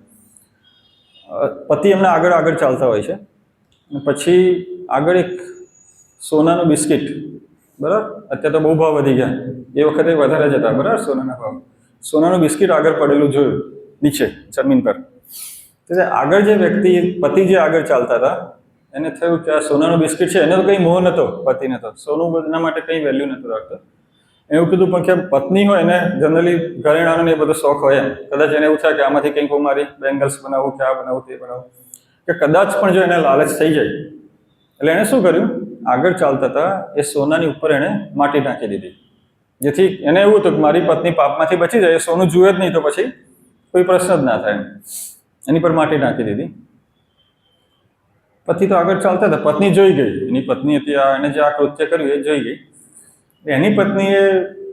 પતિ એમના આગળ ચાલતા હોય છે, અને પછી આગળ એક સોનાનું બિસ્કિટ, બરાબર. અત્યારે તો બહુ ભાવ વધી ગયા, એ વખતે વધારે જ હતા, બરાબર, સોનાના ભાવ. સોનાનું બિસ્કિટ આગળ પડેલું જોયું નીચે જમીન પર. આગળ જે વ્યક્તિ, પતિ જે આગળ ચાલતા હતા, એને થયું કે આ સોનાનું બિસ્કિટ છે, એને તો કંઈ મોહ નહોતો, પતિને તો સોનું એના માટે કંઈ વેલ્યુ નહોતું રાખતો. એવું કીધું, પણ કે પત્ની હોય એને જનરલી ઘરેણાનો એ બધો શોખ હોય, એમ કદાચ એને એવું થાય કે આમાંથી કંઈક હું મારી બેંગલ્સ બનાવું, કે આ બનાવું, તે બનાવું, કે કદાચ પણ જો એને લાલચ થઈ જાય, એટલે એણે શું કર્યું, આગળ ચાલતા હતા એ સોનાની ઉપર એણે માટી નાખી દીધી. જેથી એને એવું હતું કે મારી પત્ની પાપમાંથી બચી જાય, સોનું જુએ જ નહીં તો પછી કોઈ પ્રશ્ન જ ના થાય, એની પર માટી નાખી દીધી. પતિ તો આગળ ચાલતા હતા, પત્ની જોઈ ગઈ, એની પત્ની હતી, એને જે આ કૃત્ય કર્યું એ જોઈ ગઈ. એની પત્નીએ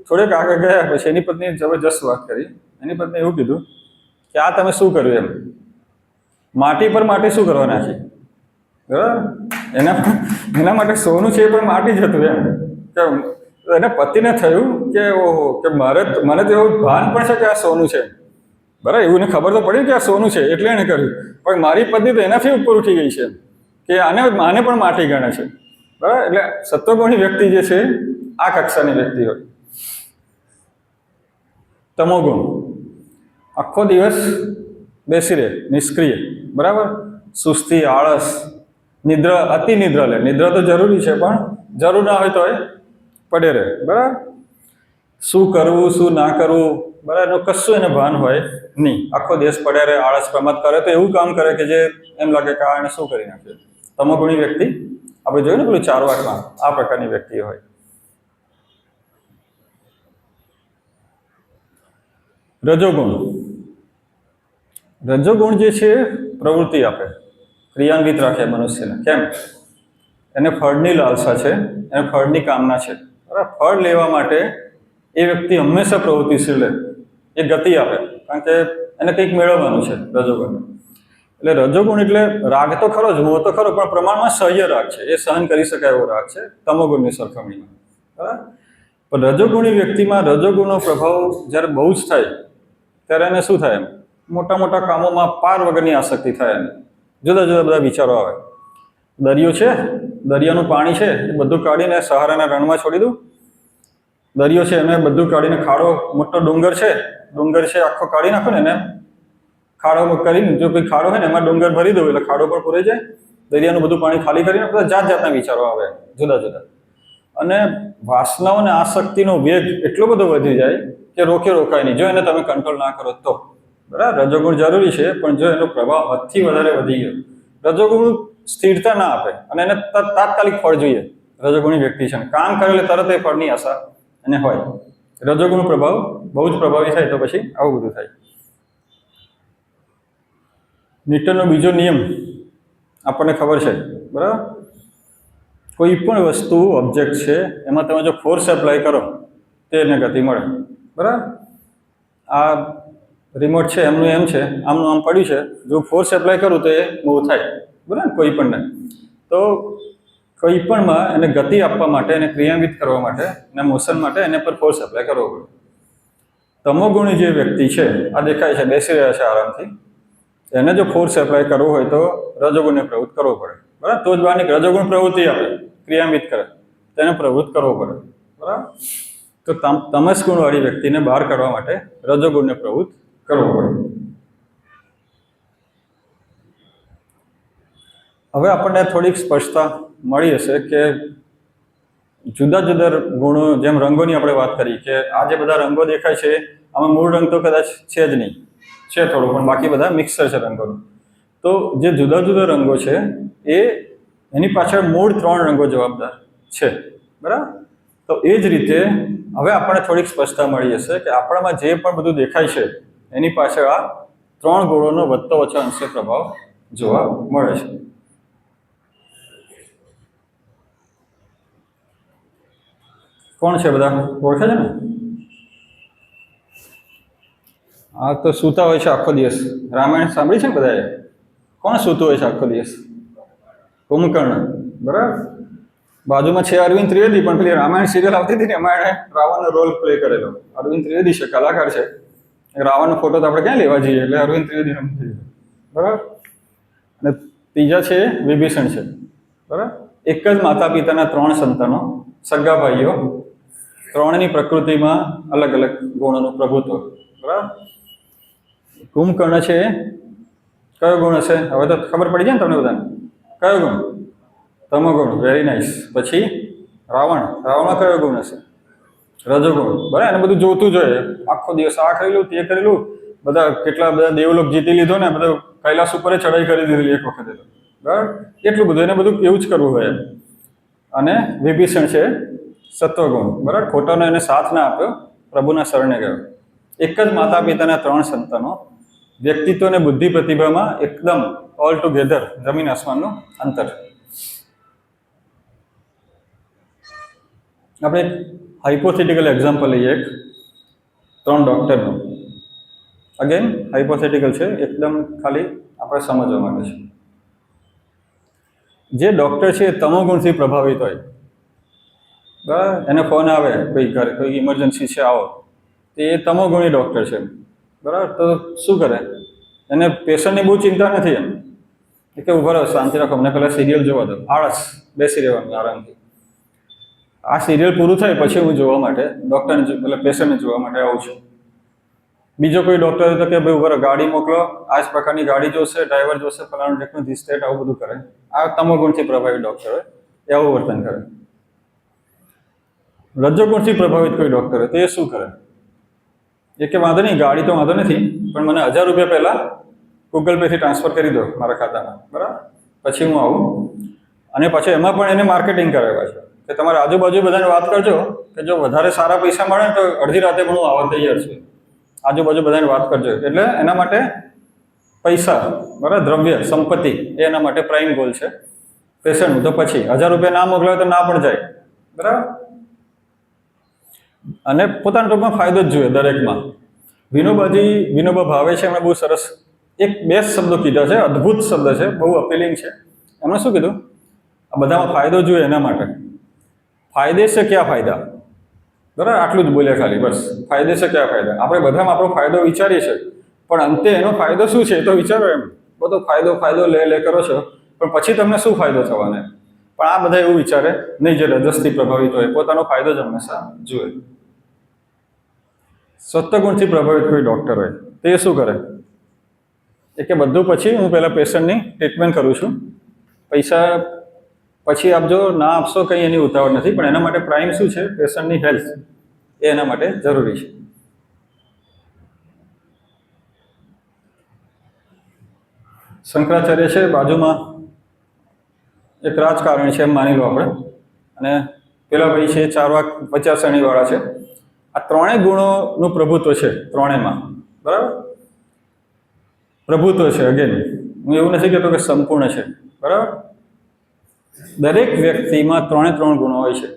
થોડેક આગળ ગયા પછી એની પત્નીએ જબરજસ્ત વાત કરી. એની પત્નીએ એવું કીધું કે આ તમે શું કર્યું, એમ માટી પર માટી શું કરવા નાખી, બરાબર. એના માટે સોનું છે એ પણ માટી જ હતું, એમ કે એને પતિને થયું કે ઓહો, કે મને તો એવું ભાન પણ છે કે આ સોનું છે, બરાબર. એવું એને ખબર તો પડી કે આ સોનું છે એટલે એને કર્યું, પણ મારી પત્ની તો એનાથી ઉપર ઉઠી ગઈ છે કે આને પણ માટી ગણે છે, બરાબર. એટલે સત્વગુણી વ્યક્તિ જે છે આ કક્ષાની વ્યક્તિ હોય. તમોગુણ આખો દિવસ બેસી રહે, નિષ્ક્રિય, બરાબર. સુસ્તી, આળસ, અતિ નિદ્રા લે. નિદ્રા તો જરૂરી છે, પણ જરૂર ના હોય તો એ પડે રહે, બરાબર. શું કરવું શું ના કરવું, બરાબર, કશું એને ભાન હોય નહીં. આખો દિવસ પડે રહે, આળસ પ્રમાદ કરે તો એવું કામ કરે કે જે એમ લાગે કે આ એને શું કરી નાખ્યું. તમોગુણી વ્યક્તિ આપણે જોયું ને પેલું 4 વાકમાં, આ પ્રકારની વ્યક્તિ હોય. રજોગુણ જે છે પ્રવૃત્તિ આપે, ક્રિયાન્વિત રાખે મનુષ્યને. કેમ? એને ફળની લાલસા છે, એને ફળની કામના છે, બરાબર. ફળ લેવા માટે એ વ્યક્તિ હંમેશા પ્રવૃત્તિશીલ રહે, એ ગતિ આપે, કારણ કે એને કંઈક મેળવવાનું છે રજોગુણ. એટલે રજોગુણ એટલે રાગ તો ખરો જ, મોહ તો ખરો, પણ પ્રમાણમાં સહ્ય રાગ છે, એ સહન કરી શકાય એવો રાગ છે તમોગુણની સરખામણીમાં, બરાબર. પણ રજોગુણી વ્યક્તિમાં રજોગુણનો પ્રભાવ જ્યારે બહુ જ થાય ત્યારે એને શું થાય, એમ મોટા કામોમાં પાર વગરની આસક્તિ થાય, એને જુદા બધા વિચારો આવે. દરિયો છે, દરિયાનું પાણી છે, એ બધું કાઢીને સહારાના રણમાં છોડી દઉં. દરિયો છે એને બધું કાઢીને ખાડો, મોટો ડુંગર છે આખો કાઢી નાખો ને, એને ખાડો કરીને, જો કોઈ ખાડો હોય ને એમાં ડુંગર ભરી દઉં એટલે ખાડો પર પૂરાઈ જાય. દરિયાનું બધું પાણી ખાલી કરીને બધા જાતના વિચારો આવે જુદા. અને વાસનાઓ અને આસક્તિનો વેગ એટલો બધો વધી જાય કે રોકાય નહીં, જો એને તમે કંટ્રોલ ના કરો તો. બરાબર, રજોગુણ જરૂરી છે, પણ જો એનો પ્રભાવ હદથી વધારે વધી ગયો, રજોગુણ સ્થિરતા ના આપે અને એને તાત્કાલિક ફળ જોઈએ. રજોગુણી વ્યક્તિ છે ને કામ કરે એટલે તરત એ ફળની આશા એને હોય. રજોગુણ પ્રભાવ બહુ જ પ્રભાવી થાય તો પછી આવું બધું થાય. ન્યૂટનનો બીજો નિયમ આપણને ખબર છે, બરાબર. કોઈ પણ વસ્તુ ઓબ્જેક્ટ છે એમાં તમે જો ફોર્સ એપ્લાય કરો તો એને ગતિ મળે. બરાબર, આ રિમોટ છે એમનું એમ છે, આમનું આમ પડ્યું છે, જો ફોર્સ એપ્લાય કરું તો એ મૂવ થાય. બરાબર, કોઈ પણને તો કોઈ પણમાં એને ગતિ આપવા માટે, એને ક્રિયાન્વિત કરવા માટે, એના મોશન માટે એને પર ફોર્સ એપ્લાય કરવો પડે. તમોગુણી જે વ્યક્તિ છે, આ દેખાય છે બેસી રહ્યા છે આરામથી, એને જો ફોર્સ એપ્લાય કરવો હોય તો રજોગુણને પ્રવૃત્ત કરવો પડે. બરાબર, તો જ બહારની રજોગુણ પ્રવૃત્તિ આપે, ક્રિયાન્વિત કરે, તેને પ્રવૃત્ત કરવો પડે. બરાબર, તો તમસ ગુણવાળી વ્યક્તિને બહાર કાઢવા માટે રજોગુણને પ્રવૃત્ત કરવો પડે. હવે આપણને થોડીક સ્પષ્ટતા મળી હશે કે જુદા જુદા ગુણો, જેમ રંગોની આપણે વાત કરી કે આ જે બધા રંગો દેખાય છે આમાં મૂળ રંગ તો કદાચ છે જ નહીં, છે થોડો, પણ બાકી બધા મિક્સર છે રંગોનું. તો જે જુદા જુદા રંગો છે એની પાછળ મૂળ 3 રંગો જવાબદાર છે. બરાબર, તો એ જ રીતે હવે આપણને થોડીક સ્પષ્ટતા મળી હશે કે આપણામાં જે પણ બધું દેખાય છે એની પાછળ આ 3 ગુણોનો વધતો ઓછો અંશે પ્રભાવ જોવા મળે છે. કોણ છે, બધા ઓળખે છે ને? આ તો સૂતા હોય છે આખો દિવસ. રામાયણ સાંભળી છે ને બધાએ? કોણ સૂતું હોય છે આખો દિવસ? કુંભકર્ણ. બરાબર, બાજુમાં છે અરવિંદ ત્રિવેદી, પણ પેલી રામાયણ સિરિયલ આવતી હતી ને એમાં એણે રાવણનો રોલ પ્લે કરેલો. અરવિંદ ત્રિવેદી છે, કલાકાર છે. રાવણનો ફોટો તો આપણે ક્યાં લેવા જઈએ, એટલે અરવિંદ ત્રિવેદીનો. બરાબર, અને ત્રીજા છે વિભીષણ છે. બરાબર, એક જ માતા પિતાના 3 સંતાનો, સગા ભાઈઓ, 3ની પ્રકૃતિમાં અલગ અલગ ગુણોનું પ્રભુત્વ. બરાબર, કુંભકર્ણ છે, કયો ગુણ હશે? હવે તો ખબર પડી જાય ને તમને બધાને. કયો ગુણ? તમોગુણ. Very nice. પછી રાવણમાં કયો ગુણ હશે? રજોગુણ. બરાબર, એને બધું જોતું જોઈએ, આખો દિવસ આ કરેલું, તે કરેલું, કેટલા બધા દેવલોક જીતી લીધો ને, બધું કૈલાસ ઉપર ચડાઈ કરી દીધેલી એક વખતે. બરાબર, એટલું બધું એને બધું એવું જ કરવું હોય. અને વિભીષણ છે સત્વગુણ. બરાબર, ખોટાનો એને સાથ ના આપ્યો, પ્રભુના શરણે ગયો. એક જ માતા પિતાના 3 સંતાનો, વ્યક્તિત્વ અને બુદ્ધિ પ્રતિભામાં એકદમ ઓલ ટુગેધર જમીન આસમાનનું અંતર. આપણે એક હાઇપોથેટિકલ એક્ઝામ્પલ લઈએ, એક 3 ડૉક્ટરનું. અગેન હાઇપોથેટિકલ છે, એકદમ ખાલી આપણે સમજવા માટે છે. જે ડૉક્ટર છે એ તમોગુણથી પ્રભાવિત હોય. બરાબર, એને ફોન આવે કોઈ ઘરે, કોઈ ઇમરજન્સી છે આવો, તો એ તમોગુણી ડૉક્ટર છે. બરાબર, તો શું કરે? એને પેશન્ટની બહુ ચિંતા નથી. એમ કે ઉભા રહો, શાંતિ રાખો, અમને પહેલાં સિરિયલ જોવા દો. આળસ, બેસી રહેવાનું આરામથી. આ સિરિયલ પૂરું થાય પછી હું જોવા માટે ડૉક્ટરને, એટલે પેશન્ટને જોવા માટે આવું છું. બીજો કોઈ ડૉક્ટર તો કે ભાઈ ઉભા રહો, ગાડી મોકલો, આ જ પ્રકારની ગાડી જોશે, ડ્રાઈવર જોશે, ફલાણું ઢેકણું, ધીસ ધેટ, આવું બધું કરે. આ તમોગુણથી પ્રભાવિત ડૉક્ટર હોય એ આવું વર્તન કરે. રજોગુણથી પ્રભાવિત કોઈ ડૉક્ટર હોય તો એ શું કરે? એ કે વાંધો નહીં, ગાડી તો વાંધો નથી, પણ મને 1000 રૂપિયા પહેલાં ગૂગલ પેથી ટ્રાન્સફર કરી દો મારા ખાતામાં. બરાબર, પછી હું આવું. અને પછી એમાં પણ એને માર્કેટિંગ કરાવ્યા છે કે તમારે આજુબાજુ બધાને વાત કરજો કે જો વધારે સારા પૈસા મળે તો અડધી રાતે પણ હું આવવા તૈયાર છું. આજુબાજુ બધાને વાત કરજો. એટલે એના માટે પૈસા, બરાબર, દ્રવ્ય સંપત્તિ એ એના માટે પ્રાઇમ ગોલ છે પેશન્ટનું. તો પછી 1000 રૂપિયા ના મોકલાવે તો ના પણ જાય. બરાબર, અને પોતાના ટૂંકમાં ફાયદો જ જોઈએ દરેકમાં. વિનોબા ભાવે છે, એમણે બહુ સરસ 2 શબ્દો કીધા છે, અદ્ભુત શબ્દ છે, બહુ અપીલિંગ છે. એમણે શું કીધું? આ બધામાં ફાયદો જોઈએ એના માટે. ફાયદે છે ક્યાં ફાયદા? બરાબર, આટલું જ બોલ્યા ખાલી, બસ. ફાયદે છે ક્યાં ફાયદા? આપણે બધામાં આપણો ફાયદો વિચારીએ છીએ, પણ અંતે એનો ફાયદો શું છે તો વિચારો. એમ બધો ફાયદો લે કરો છો, પણ પછી તમને શું ફાયદો થવાનો? પણ આ બધા એવું વિચારે નહીં, જે રજસથી પ્રભાવિત હોય, પોતાનો ફાયદો જ હંમેશા જુએ. સત્વગુણથી પ્રભાવિત કોઈ ડૉક્ટર હોય તો એ શું કરે? એ કે બધું પછી હું પહેલાં પેશન્ટની ટ્રીટમેન્ટ કરું છું, પૈસા પછી આપજો, ના આપશો કંઈ એની ઉતાવળ નથી, પણ એના માટે પ્રાઇમ શું છે? પેશન્ટની હેલ્થ એ એના માટે જરૂરી છે. શંકરાચાર્ય છે, બાજુમાં એક રાજકારણી છે એમ માની લો આપણે, અને પેલા ભાઈ છે 4 વાક વિચારસરણીવાળા છે. આ ત્રણેય ગુણોનું પ્રભુત્વ છે ત્રણેયમાં, બરાબર? પ્રભુત્વ છે. અગેન હું એવું નથી કહેતો કે સંપૂર્ણ છે, બરાબર? દરેક વ્યક્તિમાં 3 ગુણો હોય છે.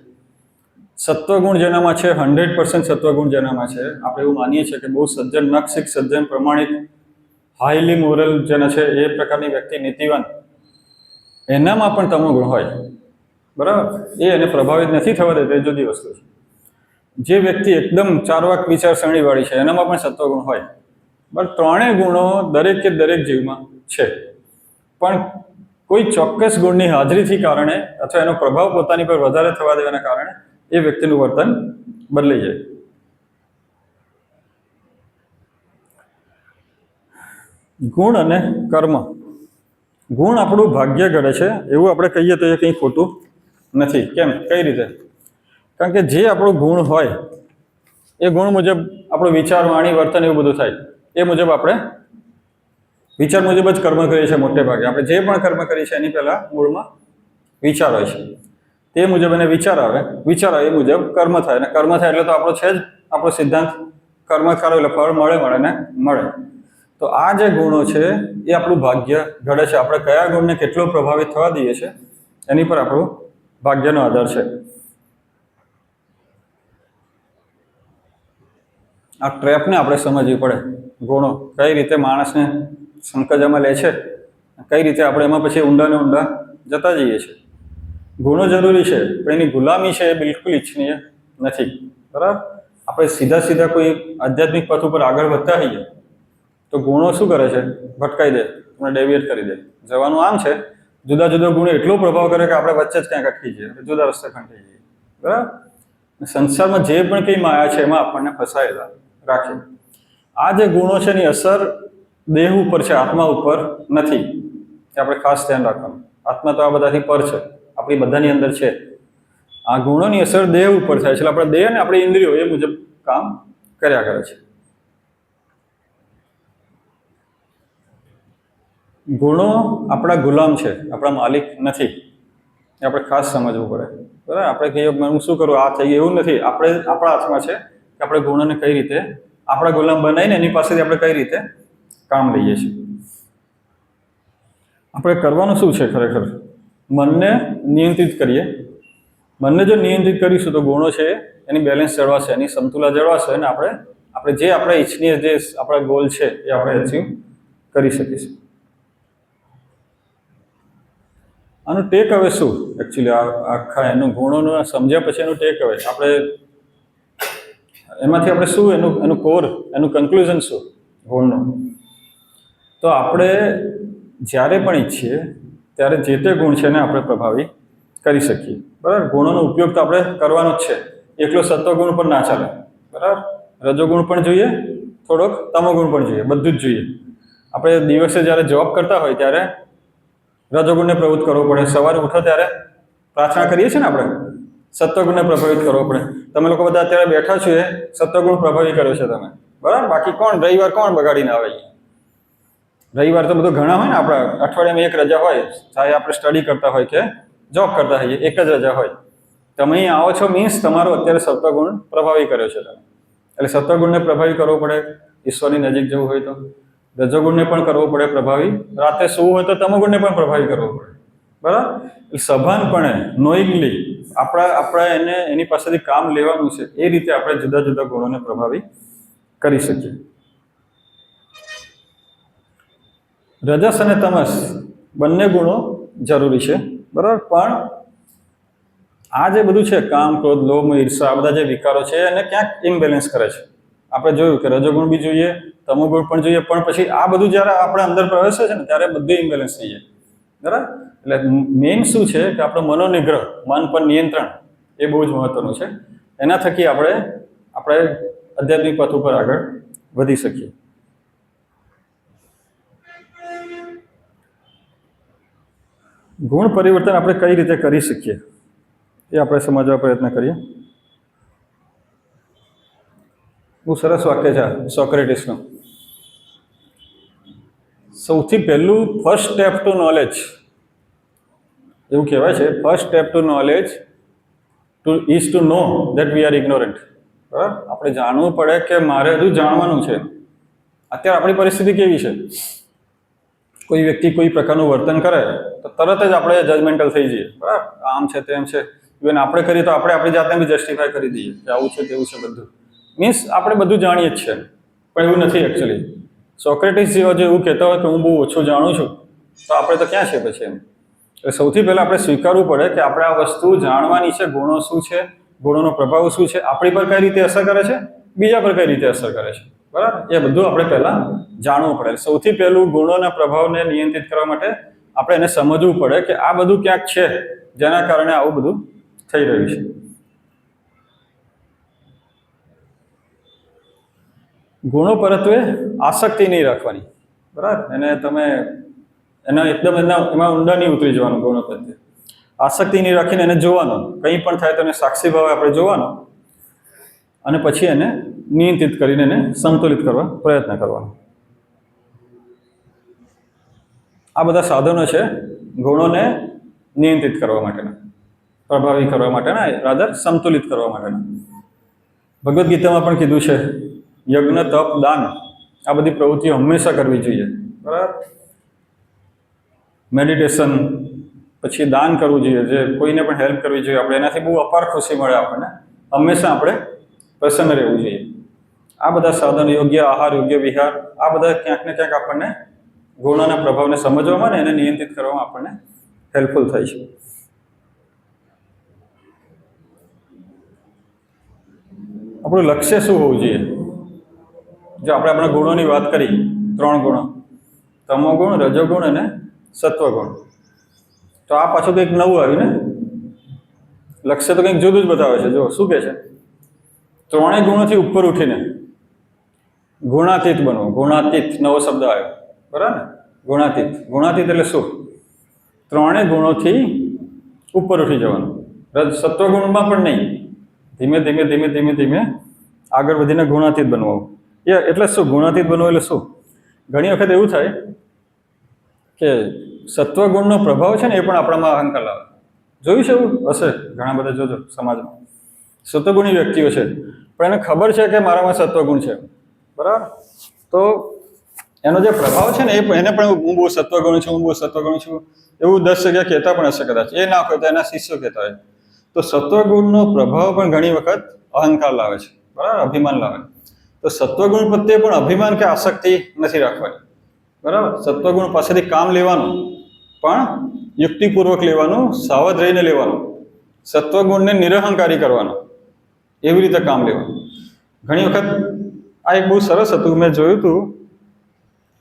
સત્વગુણ જેનામાં છે, 100% સત્વગુણ જેનામાં છે, આપણે એવું માનીએ છીએ કે બહુ સજ્જન, નક્ષિક, સજ્જન, પ્રમાણિક, હાઈલી મોરલ જેના છે એ પ્રકારની વ્યક્તિ, નીતિવાન, એનામાં પણ તમોગુણ હોય, બરાબર? એ એને પ્રભાવિત નથી થવા દેતો, એ જુદી વસ્તુ છે. જે વ્યક્તિ એકદમ ચાર્વાક વિચારસરણીવાળી છે એનામાં પણ સત્વગુણ હોય, પણ 3 ગુણો દરેકે દરેક જીવમાં છે. પણ કોઈ ચોક્કસ ગુણની હાજરીથી કારણે અથવા એનો પ્રભાવ પોતાની પર વધારે થવા દેવાના કારણે એ વ્યક્તિનું વર્તન બદલાઈ જાય. ગુણ અને કર્મ. ગુણ આપણું ભાગ્ય ઘડે છે એવું આપણે કહીએ તો એ કંઈ ખોટું નથી. કેમ? કઈ રીતે? કારણ કે જે આપણું ગુણ હોય એ ગુણ મુજબ આપણું વિચાર, વાણી, વર્તન એવું બધું થાય. એ મુજબ આપણે વિચાર મુજબ જ કર્મ કરીએ છીએ. મોટે ભાગે આપણે જે પણ કર્મ કરીએ છીએ એની પહેલા મૂળમાં વિચાર હોય છે. તે મુજબ એને વિચાર આવે એ મુજબ કર્મ થાય, અને કર્મ થાય એટલે તો આપણો છે જ આપણો સિદ્ધાંત, કર્મ કરો એટલે ફળ મળે. તો આ જે ગુણો છે એ આપણું ભાગ્ય ઘડે છે. આપણે કયા ગુણને કેટલો પ્રભાવિત થવા દઈએ છીએ એની પર આપણું ભાગ્યનો આધાર છે. આ ટ્રેપને આપણે સમજવી પડે. ગુણો કઈ રીતે માણસને સંકજામાં લે છે, કઈ રીતે આપણે એમાં પછી ઊંડા જતા જઈએ છીએ. ગુણો જરૂરી છે, પણ એની ગુલામી છે એ બિલકુલ ઈચ્છનીય નથી, બરાબર? આપણે સીધા કોઈ આધ્યાત્મિક પથ ઉપર આગળ વધતા હોઈએ તો ગુણો શું કરે છે? ભટકાઈ દે, તમને ડેવિએટ કરી દે. જવાનું આમ છે, જુદા ગુણો એટલો પ્રભાવ કરે કે આપણે વચ્ચે જ ક્યાંક અટકી જઈએ, જુદા રસ્તે ખંડાઈ જઈએ, બરાબર? સંસારમાં જે પણ કંઈ માયા છે એમાં આપણને ફસાયેલા રાખે. આ જે ગુણો છે એની અસર દેહ ઉપર છે, આત્મા ઉપર નથી. એ આપણે ખાસ ધ્યાન રાખવાનું. આત્મા તો આ બધાથી પર છે, આપણી બધાની અંદર છે. આ ગુણોની અસર દેહ ઉપર થાય છે, એટલે આપણા દેહ અને આપણી ઇન્દ્રિયો એ મુજબ કામ કર્યા કરે છે. ગુણો આપણા ગુલામ છે, આપણા માલિક નથી. એ આપણે ખાસ સમજવું પડે, બરાબર? આપણે કહીએ હું શું કરું, આ થઈ એવું નથી. આપણા હાથમાં છે કે આપણે ગુણોને કઈ રીતે આપણા ગુલામ બનાવીને એની પાસેથી આપણે કઈ રીતે કામ લઈએ છીએ. આપણે કરવાનું શું છે ખરેખર? મનને નિયંત્રિત કરીએ. મનને જો નિયંત્રિત કરીશું તો ગુણો છે એની બેલેન્સ જળવાશે, એની સમતુલા જળવાશે, અને આપણે જે આપણે ઈચ્છનીય જે આપણા ગોલ છે એ આપણે અચીવ કરી શકીશું. આનું ટેક હવે શું? એકચ્યુઅલી આખા એનું ગુણોનું સમજ્યા પછી એનું ટેક હવે આપણે એમાંથી આપણે શું એનું કોર, એનું કન્ક્લુઝન શું ગુણનું? તો આપણે જ્યારે પણ ઈચ્છીએ ત્યારે જે તે ગુણ છે એને આપણે પ્રભાવી કરી શકીએ, બરાબર? ગુણોનો ઉપયોગ તો આપણે કરવાનો જ છે. એકલો સત્વગુણ પણ ના ચાલે, બરાબર? રજોગુણ પણ જોઈએ, થોડોક તમોગુણ પણ જોઈએ, બધું જ જોઈએ. આપણે દિવસે જ્યારે જોબ કરતા હોય ત્યારે રજોગુણને પ્રવૃત્ત કરવો પડે. સવારે ઉઠો ત્યારે પ્રાર્થના કરીએ છીએ ને આપણે, સત્વગુણને પ્રભાવિત કરવો પડે. તમે લોકો બધા અત્યારે બેઠા છો એ સત્વગુણ પ્રભાવિત કર્યો છે તમે, બરાબર? બાકી રવિવાર કોણ બગાડીને આવે? રવિવાર તો બધું ઘણા હોય ને, આપણા અઠવાડિયામાં એક રજા હોય, ચાહે આપણે સ્ટડી કરતા હોય કે જોબ કરતા હોઈએ, એક જ રજા હોય. તમે અહીં આવો છો મીન્સ તમારો અત્યારે સત્વગુણ પ્રભાવિત કર્યો છે તમે. એટલે સત્વગુણને પ્રભાવિત કરવો પડે ઈશ્વરની નજીક જવું હોય તો. રજોગુણને પણ કરવો પડે પ્રભાવી. રાતે સૂવું હોય તો તમોગુણને પણ પ્રભાવિત કરવો પડે, બરાબર? સભાનપણે નોઈંગલી આપણે એની પાસેથી કામ લેવાનું છે. એ રીતે આપણે જુદા ગુણોને પ્રભાવિત કરી શકીએ. રજસ અને તમસ બંને ગુણો જરૂરી છે, બરાબર? પણ આ જે બધું છે, કામ, ક્રોધ, લોભ, ઈર્ષા, આ બધા જે વિકારો છે એને ક્યાંક ઇમ્બેલેન્સ કરે છે. આપણે જોયું કે રજોગુણ બી જોઈએ, તમોગુણ પણ જોઈએ, પણ પછી આ બધું જ્યારે આપણે અંદર પ્રવેશે છે ને ત્યારે બધું ઇમ્બેલેન્સ થઈ જાય, બરાબર? એટલે મેઇન શું છે કે આપણો મનોનિગ્રહ, મન પર નિયંત્રણ, એ બહુ જ મહત્વનું છે. એના થકી આપણે આધ્યાત્મિક પથ ઉપર આગળ વધી શકીએ. ગુણ પરિવર્તન આપણે કઈ રીતે કરી શકીએ એ આપણે સમજવા પ્રયત્ન કરીએ. બહુ સરસ વાક્ય છે સોક્રેટિસનું. સૌથી પહેલું ફર્સ્ટ સ્ટેપ ટુ નોલેજ, એવું કહેવાય છે, first step to knowledge is to know that we are ignorant. બરાબર, આપણે જાણવું પડે કે મારે હજુ જાણવાનું છે. અત્યારે આપણી પરિસ્થિતિ કેવી છે, કોઈ વ્યક્તિ કોઈ પ્રકારનું વર્તન કરે તો તરત જ આપણે જજમેન્ટલ થઈ જઈએ. બરાબર, આમ છે તેમ છે. ઇવન આપણે કરીએ તો આપણે આપણી જાતને બી જસ્ટિફાય કરી દઈએ કે આવું છે તેવું છે બધું. મીન્સ આપણે બધું જાણીએ જ છીએ, પણ એવું નથી એકચ્યુઅલી. સોક્રેટિસ જેવા જો એવું કહેતા હોય કે હું બહુ ઓછું જાણું છું, તો આપણે તો ક્યાં છે પછી એમ. એટલે સૌથી પહેલાં આપણે સ્વીકારવું પડે કે આપણે આ વસ્તુ જાણવાની છે. ગુણો શું છે, ગુણોનો પ્રભાવ શું છે, આપણી પર કઈ રીતે અસર કરે છે, બીજા પર કઈ રીતે અસર કરે છે. બરાબર, એ બધું આપણે પહેલાં જાણવું પડે. સૌથી પહેલું ગુણોના પ્રભાવને નિયંત્રિત કરવા માટે આપણે એને સમજવું પડે કે આ બધું ક્યાંક છે જેના કારણે આવું બધું થઈ રહ્યું છે. ગુણો પરત્વે આસક્તિ નહીં રાખવાની. બરાબર, એને તમે એકદમ એમાં ઊંડા નહીં ઉતરી જવાનું. ગુણો પ્રત્યે આસક્તિ નહીં રાખીને એને જોવાનું. કંઈ પણ થાય તો એને સાક્ષી ભાવે આપણે જોવાનો અને પછી એને નિયંત્રિત કરીને એને સંતુલિત કરવા પ્રયત્ન કરવાનો. આ બધા સાધનો છે ગુણોને નિયંત્રિત કરવા માટેના, પ્રભાવી કરવા માટેના, રાધર સંતુલિત કરવા માટેના. ભગવદ્ ગીતામાં પણ કીધું છે યજ્ઞ, તપ, દાન આ બધી પ્રવૃત્તિઓ હંમેશા કરવી જોઈએ. બરાબર, મેડિટેશન, પછી દાન કરવું જોઈએ, જે કોઈને પણ હેલ્પ કરવી જોઈએ આપણે, એનાથી બહુ અપાર ખુશી મળે આપણને. હંમેશા આપણે પ્રસન્ન રહેવું જોઈએ. આ બધા સાધનો, યોગ્ય આહાર, યોગ્ય વિહાર, આ બધા ક્યાંક ને ક્યાંક આપણને ગુણોના પ્રભાવને સમજવામાં ને એને નિયંત્રિત કરવામાં આપણને હેલ્પફુલ થાય છે. આપણું લક્ષ્ય શું હોવું જોઈએ? જો આપણે આપણા ગુણોની વાત કરી, 3 ગુણો, તમોગુણ, રજોગુણ અને સત્વગુણ, તો આ પાછું કંઈક નવું આવ્યું ને. લક્ષ્ય તો કંઈક જુદું જ બતાવે છે. જો શું કહે છે, 3 ગુણોથી ઉપર ઉઠીને ગુણાતીત બનવું. ગુણાતીત નવો શબ્દ આવ્યો. બરાબર ને, ગુણાતીત. ગુણાતીત એટલે શું? 3 ગુણોથી ઉપર ઉઠી જવાનું. સત્વગુણમાં પણ નહીં, ધીમે ધીમે ધીમે ધીમે ધીમે આગળ વધીને ગુણાતીત બનવું. એટલે શું ગુણાતીત બનવું એટલે શું? ઘણી વખત એવું થાય કે સત્વગુણનો પ્રભાવ છે ને એ પણ આપણામાં અહંકાર લાવે. જોયું છે એવું? હશે ઘણા બધા, જોજો સમાજમાં સત્વગુણી વ્યક્તિઓ છે પણ એને ખબર છે કે મારામાં સત્વગુણ છે. બરાબર, તો એનો જે પ્રભાવ છે ને એને પણ હું બહુ સત્વગુણી છું, હું બહુ સત્વગુણી છું એવું 10 જગ્યા કહેતા પણ હશે કદાચ. એ ના કહેતા એના શિષ્યો કહેતા હોય. તો સત્વગુણનો પ્રભાવ પણ ઘણી વખત અહંકાર લાવે છે. બરાબર, અભિમાન લાવે. તો સત્વગુણ પ્રત્યે પણ અભિમાન કે આસક્તિ નથી રાખવાની. બરાબર, સત્વગુણ પાસેથી કામ લેવાનું પણ યુક્તિપૂર્વક લેવાનું, સાવધ રહીને લેવાનું. સત્વગુણને નિરહંકારી કરવાનો, એવી રીતે કામ લેવાનું. ઘણી વખત આ એક બહુ સરસ હતું, મેં જોયું હતું.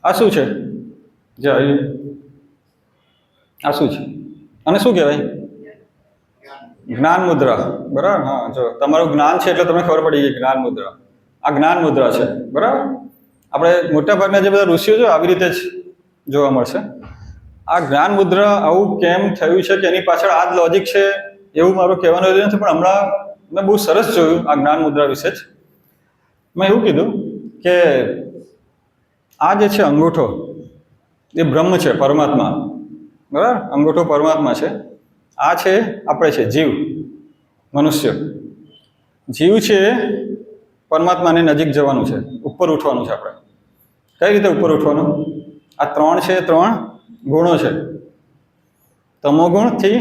આ શું છે? આ શું છે અને શું કહેવાય? જ્ઞાન મુદ્રા. બરાબર, હા, જો તમારું જ્ઞાન છે એટલે તમને ખબર પડી ગઈ જ્ઞાન મુદ્રા. આ જ્ઞાન મુદ્રા છે. બરાબર, આપણે મોટાભાગના જે બધા ઋષિઓ છે આવી રીતે જ જોવા મળશે. આ જ્ઞાન મુદ્રા આવું કેમ થયું છે કે એની પાછળ આ જ લોજિક છે એવું મારું કહેવાનું નથી, પણ હમણાં મેં બહુ સરસ જોયું આ જ્ઞાન મુદ્રા વિશે જ. મેં એવું કીધું કે આ જે છે અંગૂઠો એ બ્રહ્મ છે, પરમાત્મા. બરાબર, અંગૂઠો પરમાત્મા છે. આ છે આપણે છે જીવ, મનુષ્ય. જીવ છે પરમાત્માની નજીક જવાનું છે, ઉપર ઉઠવાનું છે આપણે. કઈ રીતે ઉપર ઉઠવાનું? આ 3 છે, 3 ગુણો છે. તમોગુણથી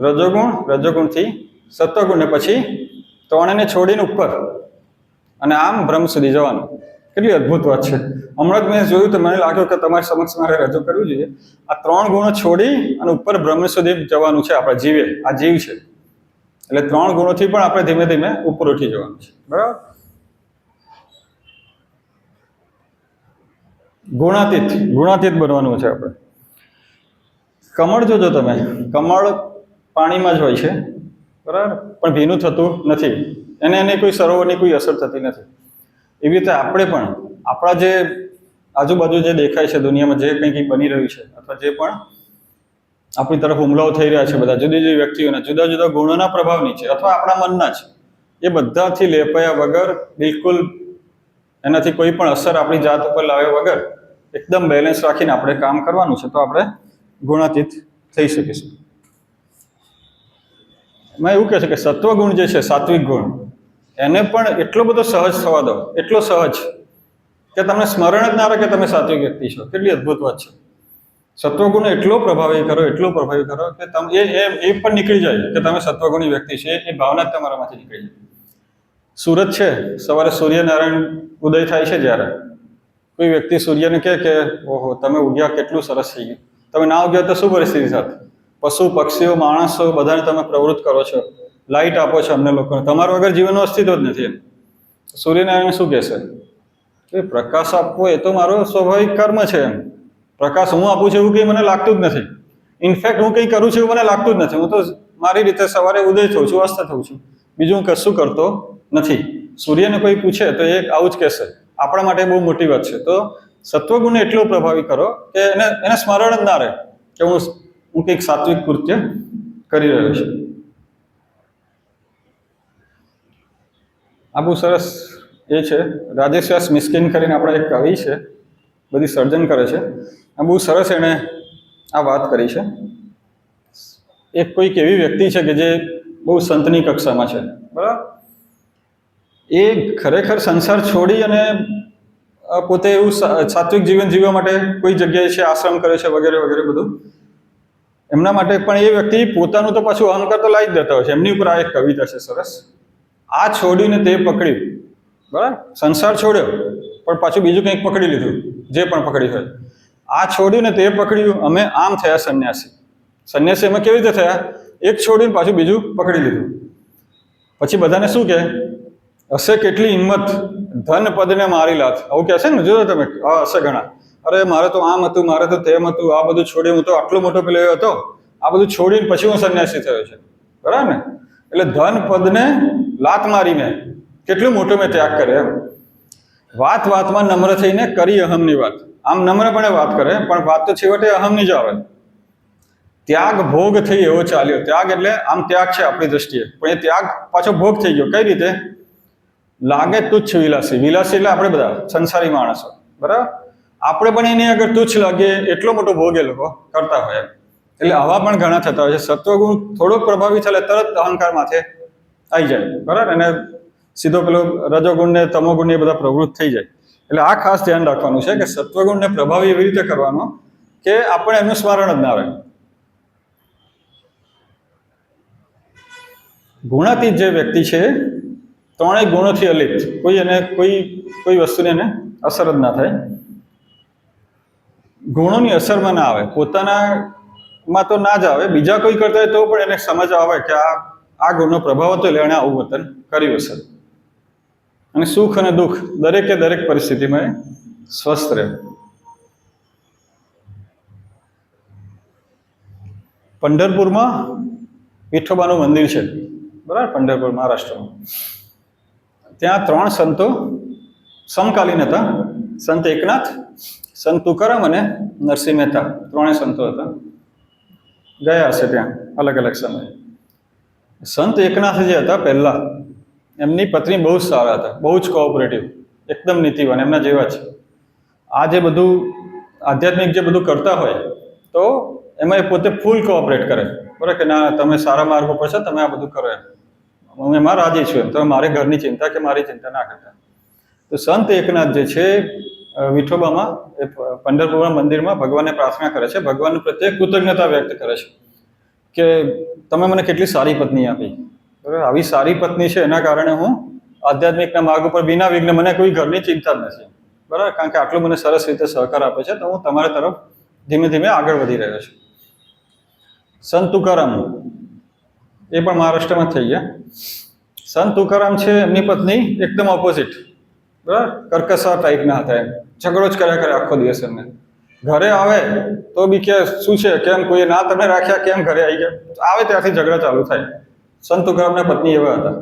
રજોગુણ, રજોગુણથી સત્વગુણ, ને પછી 3ને છોડીને ઉપર અને આમ બ્રહ્મ સુધી જવાનું. કેટલી અદ્ભુત વાત છે. હમણાં જ મેં જોયું તો મને લાગ્યું કે તમારી સમક્ષ મારે રજૂ કરવું જોઈએ. આ 3 ગુણો છોડી અને ઉપર બ્રહ્મ સુધી જવાનું છે આપણા જીવે. આ જીવ છે એટલે 3 ગુણોથી પણ આપણે ધીમે ધીમે ઉપર ઉઠી જવાનું છે. બરાબર, ગુણાતીત બનવાનું છે આપણે. કમળ જોજો તમે, કમળ પાણીમાં જ હોય છે. બરાબર, પણ ભીનું થતું નથી, એને કોઈ સરોવરની કોઈ અસર થતી નથી. એવી રીતે આપણે પણ આપણા જે આજુબાજુ જે દેખાય છે દુનિયામાં, જે કંઈક બની રહ્યું છે અથવા જે પણ આપણી તરફ હુમલાઓ થઈ રહ્યા છે બધા જુદી જુદી વ્યક્તિઓના જુદા જુદા ગુણોના પ્રભાવ નીચે અથવા આપણા મનના જ, એ બધાથી લેપાયા વગર, બિલકુલ એનાથી કોઈ પણ અસર આપણી જાત ઉપર લાવ્યા વગર એકદમ બેલેન્સ રાખીને આપણે કામ કરવાનું છે, તો આપણે ગુણાતીત થઈ શકીશું. એમાં એવું કહે છે કે સત્વગુણ જે છે, સાત્વિક ગુણ, એને પણ એટલો બધો સહજ થવા દો, એટલો સહજ કે તમને સ્મરણ જ ના રહે કે તમે સાત્વિક વ્યક્તિ છો. કેટલી અદ્ભુત વાત છે. સત્વગુણ એટલો પ્રભાવી કરો કે તમે એ પણ નીકળી જાય કે તમે સત્વગુણી વ્યક્તિ છે, એ ભાવના જ તમારામાંથી નીકળી જાય. સૂરજ છે, સવારે સૂર્યનારાયણ ઉદય થાય છે, જ્યારે કોઈ વ્યક્તિ સૂર્યને કહે કે ઓહો તમે ઉગ્યા, કેટલું સરસ થઈ ગયું, તમે ના ઉગ્યા તો શું પરિસ્થિતિ થાય? પશુ પક્ષીઓ માણસો બધાને તમે પ્રવૃત્ત કરો છો, લાઇટ આપો છો અમને લોકોને, તમારા વગર જીવનનું અસ્તિત્વ જ નથી. સૂર્યનારાયણ શું કહેશે? એ પ્રકાશ આપવો એ તો મારો સ્વાભાવિક કર્મ છે. એમ પ્રકાશ હું આપું છું એવું કંઈ મને લાગતું જ નથી. ઇનફેક્ટ હું કંઈ કરું છું એવું મને લાગતું જ નથી. હું તો મારી રીતે સવારે ઉદય થઉં છું, અસ્ત થઉં છું, બીજું હું કશું કરતો નથી. સૂર્યને કોઈ પૂછે તો એ આવું જ કહેશે. આપણા માટે બહુ મોટી વાત છે. તો સત્વગુણને એટલો પ્રભાવી કરો કે એને સ્મરણ જ ના રહે કે હું કંઈક સાત્વિક કૃત્ય કરી રહ્યો છું. આ બહુ સરસ એ છે. રાજેશ વ્યાસ મિસ્કિન કરીને આપણા એક કવિ છે, બધી સર્જન કરે છે. આ બહુ સરસ એણે આ વાત કરી છે. એક કોઈક એવી વ્યક્તિ છે કે જે બહુ સંતની કક્ષામાં છે, બરાબર. એ ખરેખર સંસાર છોડી અને પોતે એવું સાત્વિક જીવન જીવવા માટે કોઈ જગ્યાએ છે, આશ્રમ કરે છે, વગેરે વગેરે બધું. એમના માટે પણ એ વ્યક્તિ પોતાનું તો પાછું અહંકાર તો લાવી જ દેતા હોય છે. એમની ઉપર આ એક કવિતા છે સરસ. આ છોડીને તે પકડ્યું, બરાબર. સંસાર છોડ્યો પણ પાછું બીજું કંઈક પકડી લીધું, જે પણ પકડી હોય. આ છોડ્યું ને તે પકડ્યું, અમે આમ થયા સંન્યાસી. સંન્યાસી અમે કેવી રીતે થયા? એક છોડીને પાછું બીજું પકડી લીધું. પછી બધાને શું કહે? હશે કેટલી હિંમત ધન પદને મારી લાત. આવું કહે છે ને, જોયો તમે? હશે ઘણા. અરે મારે તો આમ હતું, મારે તો તેમ હતું, આ બધું છોડી હું તો આટલો મોટો પેલો હતો, આ બધું છોડીને પછી હું સંન્યાસી થયો છે, બરાબર ને? એટલે ધન પદને લાત મારીને કેટલું મોટો મેં ત્યાગ કરે એમ. વાત વાતમાં નમ્ર થઈને કરી અહમની વાત. આમ નમ્રપણે વાત કરે પણ વાત તો છેવટે અહમની જ આવે. ત્યાગ ભોગ થઈ એવો ચાલ્યો. ત્યાગ એટલે આમ ત્યાગ છે આપણી દ્રષ્ટિએ, પણ એ ત્યાગ પાછો ભોગ થઈ ગયો. કઈ રીતે? લાગે તુચ્છ વિલાસી. વિલાસી એટલે આપણે બધા સંસારી માણસો, બરાબર. આપણે પણ એની આગળ તુચ્છ લાગે એટલો મોટો ભોગ એ લોકો કરતા હોય. એટલે આવા પણ ઘણા થતા હોય છે. સત્વગુણ થોડોક પ્રભાવી થાય તરત અહંકાર માથે આવી જાય, બરાબર. અને સીધો પેલો રજોગુણ ને તમોગુણ એ બધા પ્રવૃત્ત થઈ જાય. એટલે આ ખાસ ધ્યાન રાખવાનું છે કે સત્વગુણને પ્રભાવી એવી રીતે કરવાનો કે આપણે એનું સ્મરણ જ ના આવે. ગુણાતીત જે વ્યક્તિ છે, ત્રણેય ગુણોથી અલિપ્ત, કોઈ વસ્તુને એને અસર જ ના થાય, ગુણોની અસરમાં ના આવે, પોતાનામાં તો ના જ આવે, બીજા કોઈ કરતા હોય તો પણ એને સમજ આવે કે આ ગુણનો પ્રભાવ હતો એટલે એણે આવું વર્તન કર્યું હશે. અને સુખ અને દુઃખ દરેકે દરેક પરિસ્થિતિમાં સ્વસ્થ રહે. પંઢરપુરમાં વિઠોબાનું મંદિર છે, બરાબર. પંઢરપુર, મહારાષ્ટ્રમાં. ત્યાં 3 સંતો સમકાલીન હતા. સંત એકનાથ, સંત તુકારામ અને નરસિંહ મહેતા, 3 સંતો હતા. ગયા હશે ત્યાં અલગ અલગ સમયે. સંત એકનાથ જે હતા પહેલા, એમની પત્ની બહુ સારા હતા, બહુ જ કોઓપરેટિવ, એકદમ નીતિવાન, એમના જેવા છે. આ જે બધું આધ્યાત્મિક જે બધું કરતા હોય તો એમાં એ પોતે ફૂલ કોઓપરેટ કરે, બરાબર. કે ના તમે સારા માર્ગ ઉપર છો, તમે આ બધું કરો એમ, હું એમાં રાજી છું એમ, તમે મારે ઘરની ચિંતા કે મારી ચિંતા ના કરતા. તો સંત એકનાથ જે છે વિઠોબામાં, એ પંઢરપુરના મંદિરમાં ભગવાનને પ્રાર્થના કરે છે, ભગવાન પ્રત્યે કૃતજ્ઞતા વ્યક્ત કરે છે કે તમે મને કેટલી સારી પત્ની આપી, બરાબર. આવી સારી પત્ની છે એના કારણે હું આધ્યાત્મિકના માર્ગ ઉપર વિના વિઘ્ન, મને કોઈ ઘરની ચિંતા જ નથી, બરાબર. કારણ કે આટલું મને સરસ રીતે સહકાર આપે છે, તો હું તમારા તરફ ધીમે ધીમે આગળ વધી રહ્યો છું. સંત તુકારામ, એ પણ મહારાષ્ટ્રમાં થઈ ગયા. સંત તુકારામ છે, એમની પત્ની એકદમ ઓપોઝિટ, બરાબર. કર્કશા ટાઈપના હતા, એમ ઝઘડો જ કર્યા કરે આખો દિવસ. એમને ઘરે આવે તો બી કે શું છે, કેમ કોઈ ના તમે રાખ્યા, કેમ ઘરે આવી ગયા, આવે ત્યાંથી ઝઘડા ચાલુ થાય. સંત તુકારામના પત્ની એવા હતા.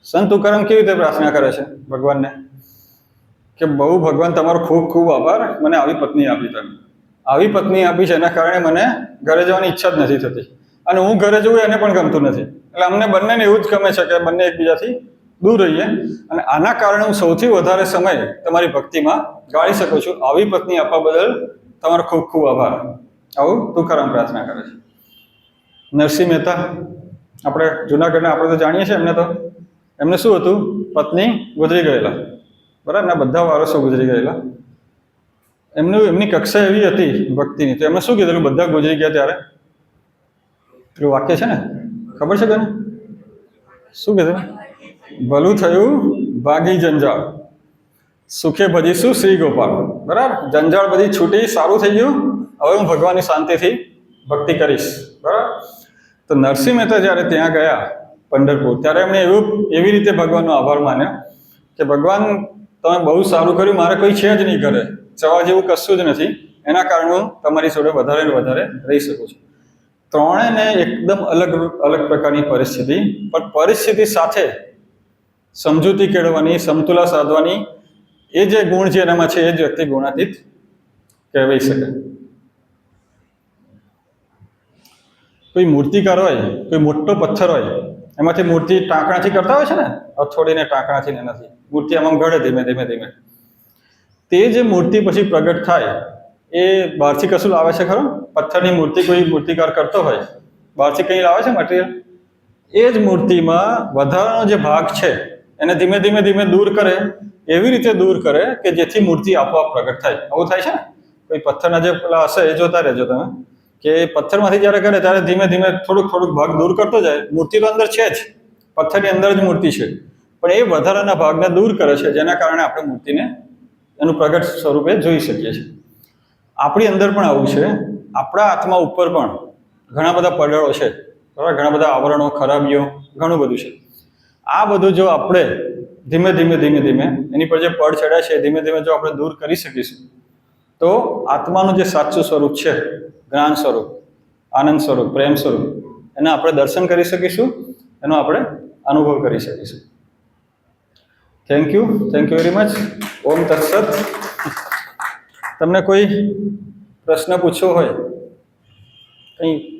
સંત તુકારામ કેવી રીતે પ્રાર્થના કરે છે ભગવાનને કે બહુ ભગવાન તમારો ખૂબ ખૂબ આભાર, મને આવી પત્ની આપી તમે, આવી પત્ની આપી છે એના કારણે મને ઘરે જવાની ઈચ્છા જ નથી થતી, અને હું ઘરે જવું એને પણ ગમતું નથી. એટલે અમને બંનેને એવું જ ગમે છે કે બંને એકબીજાથી દૂર રહીએ, અને આના કારણે હું સૌથી વધારે સમય તમારી ભક્તિમાં ગાળી શકું છું. આવી પત્ની આપવા બદલ તમારો ખૂબ ખૂબ આભાર. આવું તુકારામ પ્રાર્થના કરે છે. નરસિંહ મહેતા, આપણે જુનાગઢના આપણે તો જાણીએ છીએ એમને શું હતું, પત્ની ગુજરી ગયેલા, બરાબર, ને બધા વારસો ગુજરી ગયેલા. એમની કક્ષા એવી હતી ભક્તિની, તો એમને શું કીધેલું બધા ગુજરી ગયા ત્યારે? પેલું વાક્ય છે ને, ખબર છે તને શું કીધું? ભલું થયું ભાગી જંજાળ, સુખે ભજીશું શ્રી ગોપાલ. બરાબર, જંજાળ બધી છૂટી, સારું થઈ ગયું, હવે હું ભગવાનની શાંતિથી ભક્તિ કરીશ. બરાબર. તો નરસિંહ મહેતા જ્યારે ત્યાં ગયા પંઢરપુર, ત્યારે એમણે એવી રીતે ભગવાનનો આભાર માન્યો કે ભગવાન તમે બહુ સારું કર્યું, મારે કોઈ છે જ નહીં ઘરે, જવા જેવું કશું જ નથી, એના કારણે હું તમારી જોડે વધારે ને વધારે રહી શકું છું. ત્રણેયને એકદમ અલગ અલગ પ્રકારની પરિસ્થિતિ, પણ પરિસ્થિતિ સાથે સમજૂતી કેળવવાની, સમતુલા સાધવાની, એ જે ગુણ છે એનામાં છે, એ જ વ્યક્તિ ગુણાતીત કહેવાઈ શકે. કોઈ મૂર્તિકાર હોય, કોઈ મોટો પથ્થર હોય, એમાંથી મૂર્તિ ટાંકણાથી કરતા હોય છે ને, હથોડીને ટાંકણાથી ને નથી, મૂર્તિ આમ ઘડે ધીમે ધીમે ધીમે. તે જે મૂર્તિ પછી પ્રગટ થાય એ બહારથી કશું લાવે છે ખરો? પથ્થરની મૂર્તિ કોઈ મૂર્તિકાર કરતો હોય, બહારથી કંઈ લાવે છે મટીરિયલ? એ જ મૂર્તિમાં વધારાનો જે ભાગ છે એને ધીમે ધીમે ધીમે દૂર કરે, એવી રીતે દૂર કરે કે જેથી મૂર્તિ આપોઆપ પ્રગટ થાય. આવું થાય છે ને, કોઈ પથ્થરના જે પેલા હશે એ જોતા રહેજો તમે, કે પથ્થરમાંથી જ્યારે કરે ત્યારે ધીમે ધીમે થોડુંક ભાગ દૂર કરતો જાય. મૂર્તિ તો અંદર છે જ, પથ્થરની અંદર જ મૂર્તિ છે, પણ એ વધારાના ભાગને દૂર કરે છે, જેના કારણે આપણે મૂર્તિને એનું પ્રગટ સ્વરૂપે જોઈ શકીએ છીએ. આપણી અંદર પણ આવું છે. આપણા આત્મા ઉપર પણ ઘણા બધા પડળો છે, બરાબર, ઘણા બધા આવરણો, ખરાબીઓ, ઘણું બધું છે. આ બધું જો આપણે ધીમે ધીમે ધીમે ધીમે એની પર જે પડ ચડ્યા છે ધીમે ધીમે જો આપણે દૂર કરી શકીશું, તો આત્માનું જે સાચું સ્વરૂપ છે, જ્ઞાન સ્વરૂપ, આનંદ સ્વરૂપ, પ્રેમ સ્વરૂપ, એના આપણે દર્શન કરી શકીશું, એનો આપણે અનુભવ કરી શકીશું. Thank you very much. ઓમ તત્સત. તમને કોઈ પ્રશ્ન પૂછવો હોય કંઈ